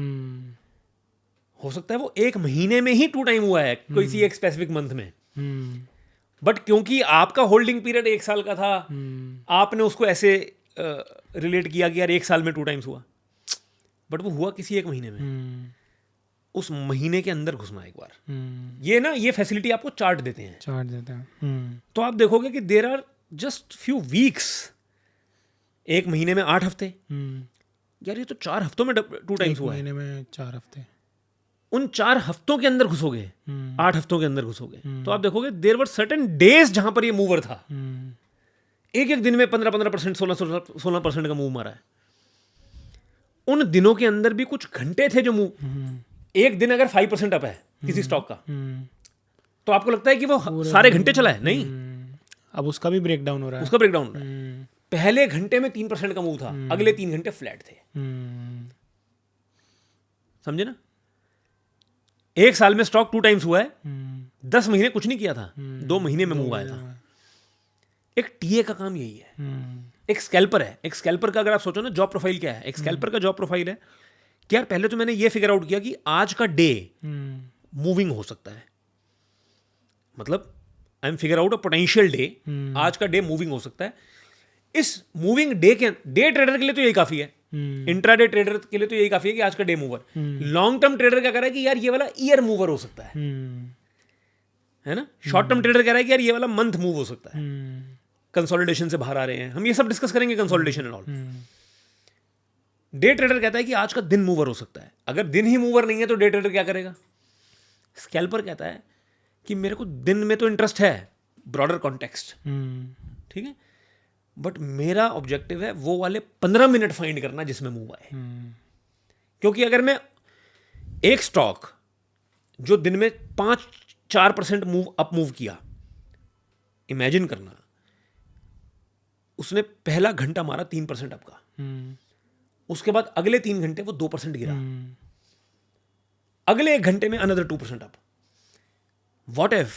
हो सकता है वो 1 महीने में ही 2 टाइम हुआ है कोई सी एक स्पेसिफिक मंथ में। बट क्योंकि आपका होल्डिंग पीरियड 1 साल का था, आपने उसको ऐसे रिलेट किया कि यार 1 साल में 2 टाइम्स हुआ, बट वो हुआ किसी 1 महीने में। उस महीने के अंदर घुसना एक बार। ये ना, ये फैसिलिटी आपको चार्ट देते हैं। तो आप देखोगे कि there are just few weeks, 1 महीने में 8 हफ्ते। यार ये तो 4 हफ्तों में 2 टाइम्स हुआ है। महीने में 4 हफ्ते। उन 4 हफ्तों के अंदर घुसोगे, 8 हफ्तों के अंदर घुसोगे, तो आप देखोगे देयर वर सर्टेन डेज जहां पर ये मूवर था। एक दिन में 15% 16% का मूव मारा है। उन दिनों के अंदर भी कुछ घंटे थे जो मूव, एक दिन अगर 5% अप है किसी स्टॉक का, तो आपको लगता है कि वो सारे घंटे चला है? नहीं, अब उसका भी ब्रेकडाउन हो रहा है। उसका ब्रेकडाउन हो रहा है। पहले घंटे में 3% का मूव था, अगले 3 घंटे फ्लैट थे। समझे ना? 1 साल में स्टॉक 2 टाइम्स हुआ है, 10 महीने कुछ नहीं किया था, 2 महीने में मूव आया था। एक टीए का काम यही है। एक स्कैल्पर है, एक स्कैल्पर का अगर आप सोचो ना जॉब प्रोफाइल क्या है, एक स्कैल्पर का जॉब प्रोफाइल है कि यार पहले तो मैंने ये फिगर आउट किया कि आज का डे मूविंग हो सकता है, मतलब I am figure out a potential day, आज का डे मूविंग हो सकता है। इस मूविंग डे के डे ट्रेडर के लिए तो यही काफी है, इंट्राडे ट्रेडर के लिए तो यही काफी है कि आज का day mover. Long term trader क्या कर रहा है कि यार ये वाला ईयर मूवर हो सकता है ना? शॉर्ट टर्म ट्रेडर कह रहा है कि यार ये वाला मंथ मूव हो सकता है, कंसोलिडेशन से बाहर आ रहे हैं हम, ये सब डिस्कस करेंगे, consolidation and all. Day trader कहता है कि आज का दिन मूवर हो सकता है। अगर दिन ही मूवर नहीं है तो डे ट्रेडर क्या करेगा? स्कैल्पर कहता है कि मेरे को दिन में तो इंटरेस्ट है, ब्रॉडर कॉन्टेक्स्ट, ठीक है, बट मेरा ऑब्जेक्टिव है वो वाले 15 मिनट फाइंड करना जिसमें मूव आए। क्योंकि अगर मैं एक स्टॉक जो दिन में 5-4% मूव अप मूव किया, इमेजिन करना उसने पहला घंटा मारा 3% अप का, उसके बाद अगले 3 घंटे वो 2% गिरा, अगले 1 घंटे में another 2% up. What if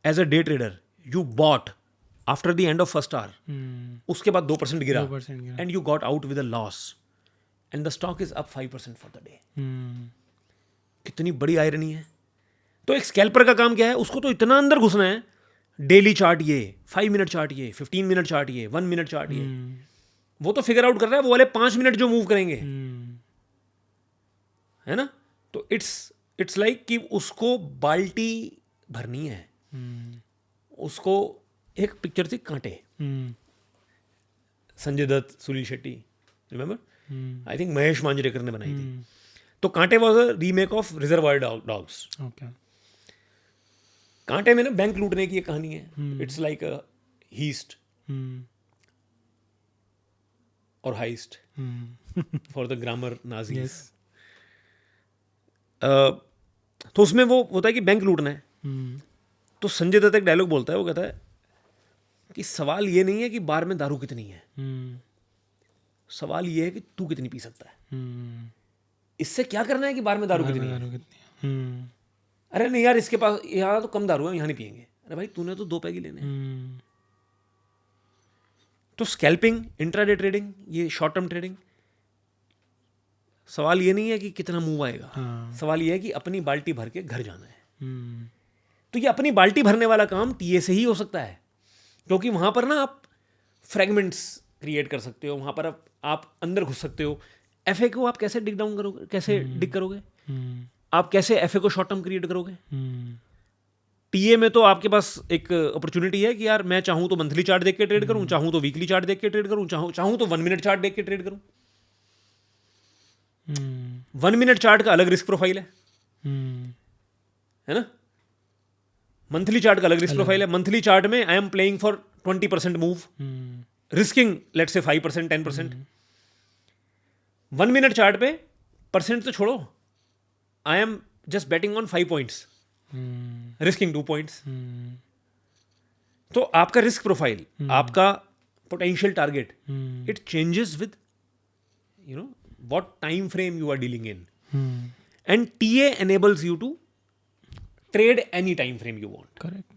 as a day trader you bought after the end of first hour, उसके बाद 2% गिरा and you got out with a loss and the stock is up 5% for the day. कितनी बड़ी irony है। तो एक scalper का काम क्या है? उसको तो इतना अंदर घुसना है, डेली चार्ट ये, 5 मिनट चार्ट ये, 15 मिनट चार्ट ये, 1 मिनट चार्ट ये, वो तो फिगर आउट कर रहा है वो वाले 5 मिनट जो मूव करेंगे, है ना? तो इट्स लाइक कि उसको बाल्टी भरनी है, उसको एक पिक्चर थी Kaante, Sanjay Dutt, Sunil Shetty, remember? I think Mahesh Manjrekar ने बनाई थी। तो Kaante was a remake of reservoir dogs. Kaante में ना बैंक लूटने की एक कहानी है। इट्स लाइक अ हीस्ट और heist for the grammar Nazis. तो उसमें वो होता है कि बैंक लूटना है। तो संजय दत्त एक डायलॉग बोलता है, वो कहता है कि सवाल ये नहीं है कि बार में दारू कितनी है, सवाल ये है कि तू कितनी पी सकता है। इससे क्या करना है कि बार में दारू कितनी है? अरे नहीं यार, इसके पास यहाँ तो कम दारू है, यहाँ नहीं पियेंगे। अरे भाई तूने तो 2 पैग ही लेने हैं, तो स्कैल्पिंग, इंट्राडे ट्रेडिंग, ये शॉर्ट टर्म ट्रेडिंग, सवाल ये नहीं है कि कितना मूव आएगा, सवाल ये है कि अपनी बाल्टी भर के घर जाना है। तो ये अपनी बाल्टी भरने वाला काम टीए से ही हो सकता है, क्योंकि वहां पर ना आप फ्रेगमेंट्स क्रिएट कर सकते हो, वहां पर आप अंदर घुस सकते हो। एफए को आप कैसे डिग डाउन करोगे, कैसे डिग करोगे, आप कैसे एफए को शॉर्ट टर्म क्रिएट करोगे। टीए में तो आपके पास एक अपॉर्चुनिटी है कि यार मैं चाहूं तो मंथली चार्ट देख के ट्रेड करूं, चाहूं तो वीकली चार्ट देख के ट्रेड करूं, चाहूं तो 1 मिनट चार्ट देख के ट्रेड करूं। 1 मिनट चार्ट का अलग रिस्क प्रोफाइल है ना, मंथली चार्ट का अलग रिस्क प्रोफाइल है। मंथली चार्ट में I am playing for 20% move, risking let's say 5%, 10%। 1 minute chart पे परसेंट तो छोड़ो, I am just betting on 5 points, risking 2 points. तो आपका रिस्क प्रोफाइल, आपका potential target, it changes with you know what time frame you are dealing in, and TA enables you to trade any time frame you want. Correct.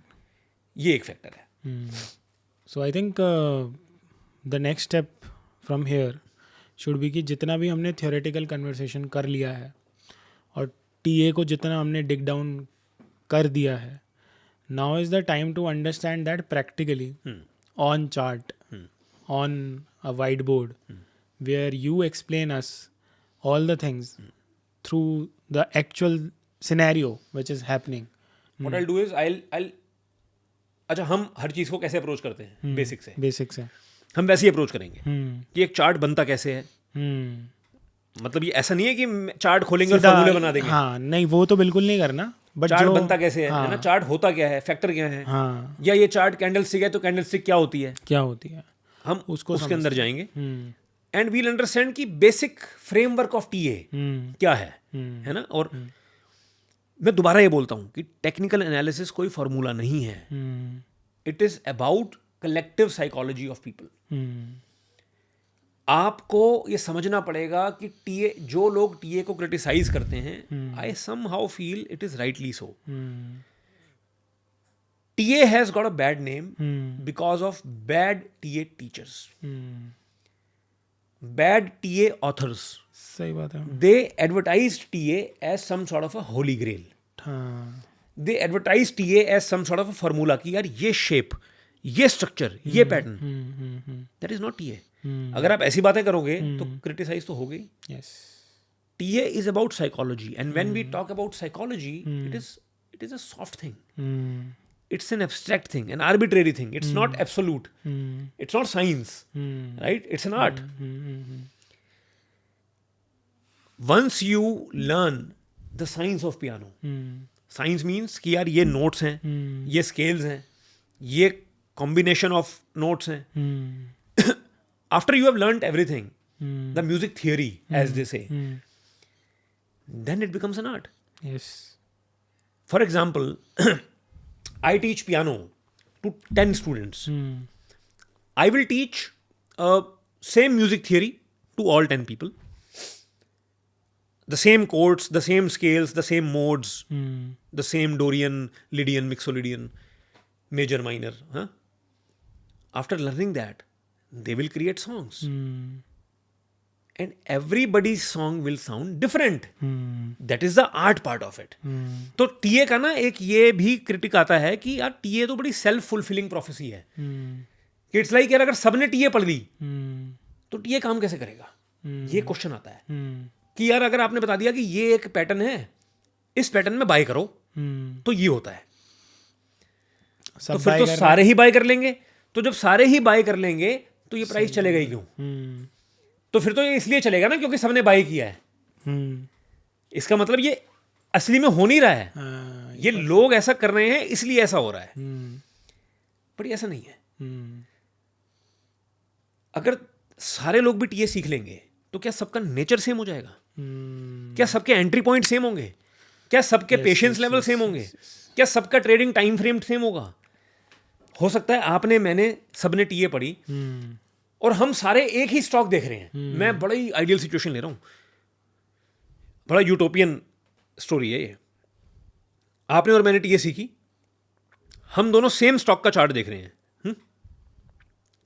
ये एक factor है। So I think the next step from here should be कि जितना भी हमने theoretical conversation कर लिया है और TA को जितना हमने dig down कर दिया है, now is the time to understand that practically on chart, on a whiteboard, where you explain us all the things through the actual scenario which is happening. What I'll do is I'll अच्छा, हम हर चीज को कैसे approach करते हैं, basic से हम वैसे ही अप्रोच करेंगे कि एक चार्ट बनता कैसे है। मतलब ये ऐसा नहीं है कि चार्ट खोलेंगे और फॉर्मूले बना देंगे। हाँ, नहीं, वो तो बिल्कुल नहीं करना, बट चार्ट बनता कैसे है, है ना, चार्ट होता क्या है, फैक्टर क्या है, या ये चार्ट कैंडलस्टिक है तो कैंडलस्टिक क्या होती है, हम उसके अंदर जाएंगे एंड वील अंडरस्टैंड कि बेसिक फ्रेमवर्क ऑफ टीए क्या है ना। और मैं दोबारा ये बोलता हूं कि टेक्निकल एनालिसिस कोई फॉर्मूला नहीं है, it is about collective psychology of people. आपको ये समझना पड़ेगा कि टीए, जो लोग टीए को क्रिटिसाइज करते हैं, I some how feel it is rightly so. TA has got a bad name because of bad TA teachers, bad TA authors. सही बात है। They advertised TA as some sort of a holy grail. They advertised TA as some sort of a formula कि यार ये shape, ये structure, ये pattern. That is not TA. अगर आप ऐसी बातें करोगे तो criticize तो होगी। Yes. TA is about psychology, and when we talk about psychology, it is a soft thing. It's an abstract thing, an arbitrary thing. It's not absolute. It's not science, right? It's an art. Once you learn the science of piano, science means कि यार ये notes हैं, ये scales हैं, ये combination of notes हैं. After you have learned everything, the music theory, as they say, then it becomes an art. Yes. For example, I teach piano to 10 students. I will teach same music theory to all 10 people. The same chords, the same scales, the same modes, the same Dorian, Lydian, Mixolydian, major, minor. Huh? After learning that, they will create songs. And everybody's song will sound different. That is the art part of it. तो TA का ना एक ये भी critic आता है कि यार टीए तो बड़ी सेल्फ फुलफिलिंग प्रोफेसी है। कि इट्स लाइक यार अगर सबने टीए पढ़ ली तो टीए काम कैसे करेगा, ये क्वेश्चन आता है। कि यार अगर आपने बता दिया कि ये एक पैटर्न है, इस पैटर्न में बाय करो तो ये होता है, तो फिर तो सारे ही बाय कर लेंगे। तो जब सारे ही बाय कर लेंगे तो ये प्राइस चलेगा ही क्यों? तो फिर तो ये इसलिए चलेगा ना क्योंकि सबने बाय किया है। इसका मतलब ये असली में हो नहीं रहा है, ये लोग ऐसा कर रहे हैं इसलिए ऐसा हो रहा है, पर ऐसा नहीं है। अगर सारे लोग भी टीए सीख लेंगे तो क्या सबका नेचर सेम हो जाएगा? क्या सबके एंट्री पॉइंट सेम होंगे? क्या सबके पेशेंस लेवल सेम होंगे? क्या सबका ट्रेडिंग टाइम फ्रेम सेम होगा? हो सकता है आपने, मैंने, सबने टीए पढ़ी और हम सारे एक ही स्टॉक देख रहे हैं। मैं बड़ा ही आइडियल सिचुएशन ले रहा हूं, बड़ा यूटोपियन स्टोरी है ये। आपने और मैंने टीए सीखी, हम दोनों सेम स्टॉक का चार्ट देख रहे हैं।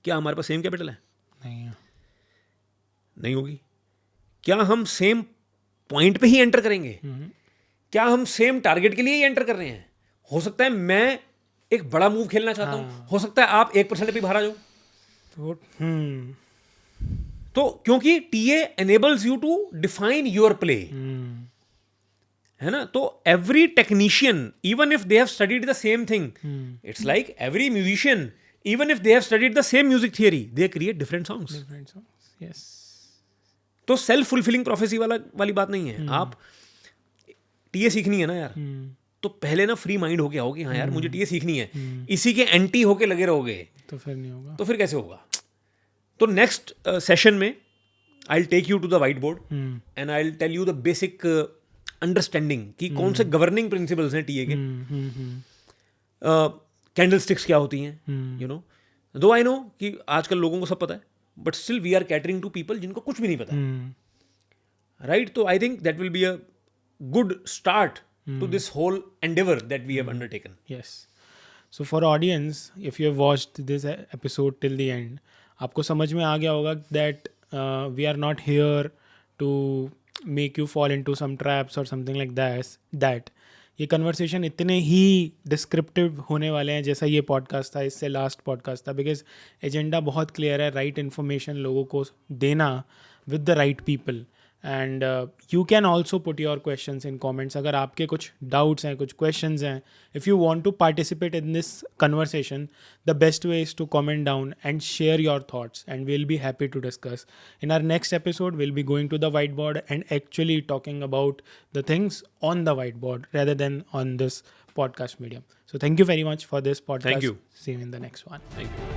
क्या हमारे पास सेम कैपिटल है? नहीं है। नहीं होगी। क्या हम सेम पॉइंट पे ही एंटर करेंगे? क्या हम सेम टारगेट के लिए ही एंटर कर रहे हैं? हो सकता है मैं एक बड़ा मूव खेलना चाहता हूं, हो सकता है आप 1% पे बाहर आ जाओ। तो क्योंकि TA enables you to define your play, है ना? तो every technician, even if they have studied the same thing, it's like every musician, even if they have studied the same music theory, they create different songs. Yes. तो self fulfilling prophecy वाली बात नहीं है। आप TA सीखनी है ना यार, तो पहले ना फ्री माइंड होके आओ कि हाँ यार मुझे टीए सीखनी है। इसी के एंटी होके लगे रहोगे तो फिर नहीं होगा। तो फिर कैसे होगा? तो नेक्स्ट सेशन में I will take you to the white board and I will tell you the basic understanding कि कौन से गवर्निंग प्रिंसिपल्स हैं टीए के, कैंडल स्टिक्स क्या होती हैं, यू नो। दो आई नो कि आजकल लोगों को सब पता है, but still we are catering to people जिनको कुछ भी नहीं पता, राइट? तो I think that will be a good start to this whole endeavor that we have undertaken. Yes. So for audience, if you have watched this episode till the end, आपको समझ में आ गया होगा that we are not here to make you fall into some traps or something like that. ये conversation इतने ही descriptive होने वाले हैं जैसा ये पॉडकास्ट था, इससे लास्ट पॉडकास्ट था, बिकॉज एजेंडा बहुत क्लियर है, राइट इन्फॉर्मेशन लोगों को देना with the right people. And you can also put your questions in comments. अगर आपके कुछ डाउट्स हैं, कुछ क्वेश्चंस हैं, if you want to participate in this conversation, the best way is to comment down and share your thoughts and we will be happy to discuss. In our next episode, we'll be going to the whiteboard and actually talking about the things on the whiteboard rather than on this podcast medium. So thank you very much for this podcast. Thank you. See you in the next one. Thank you.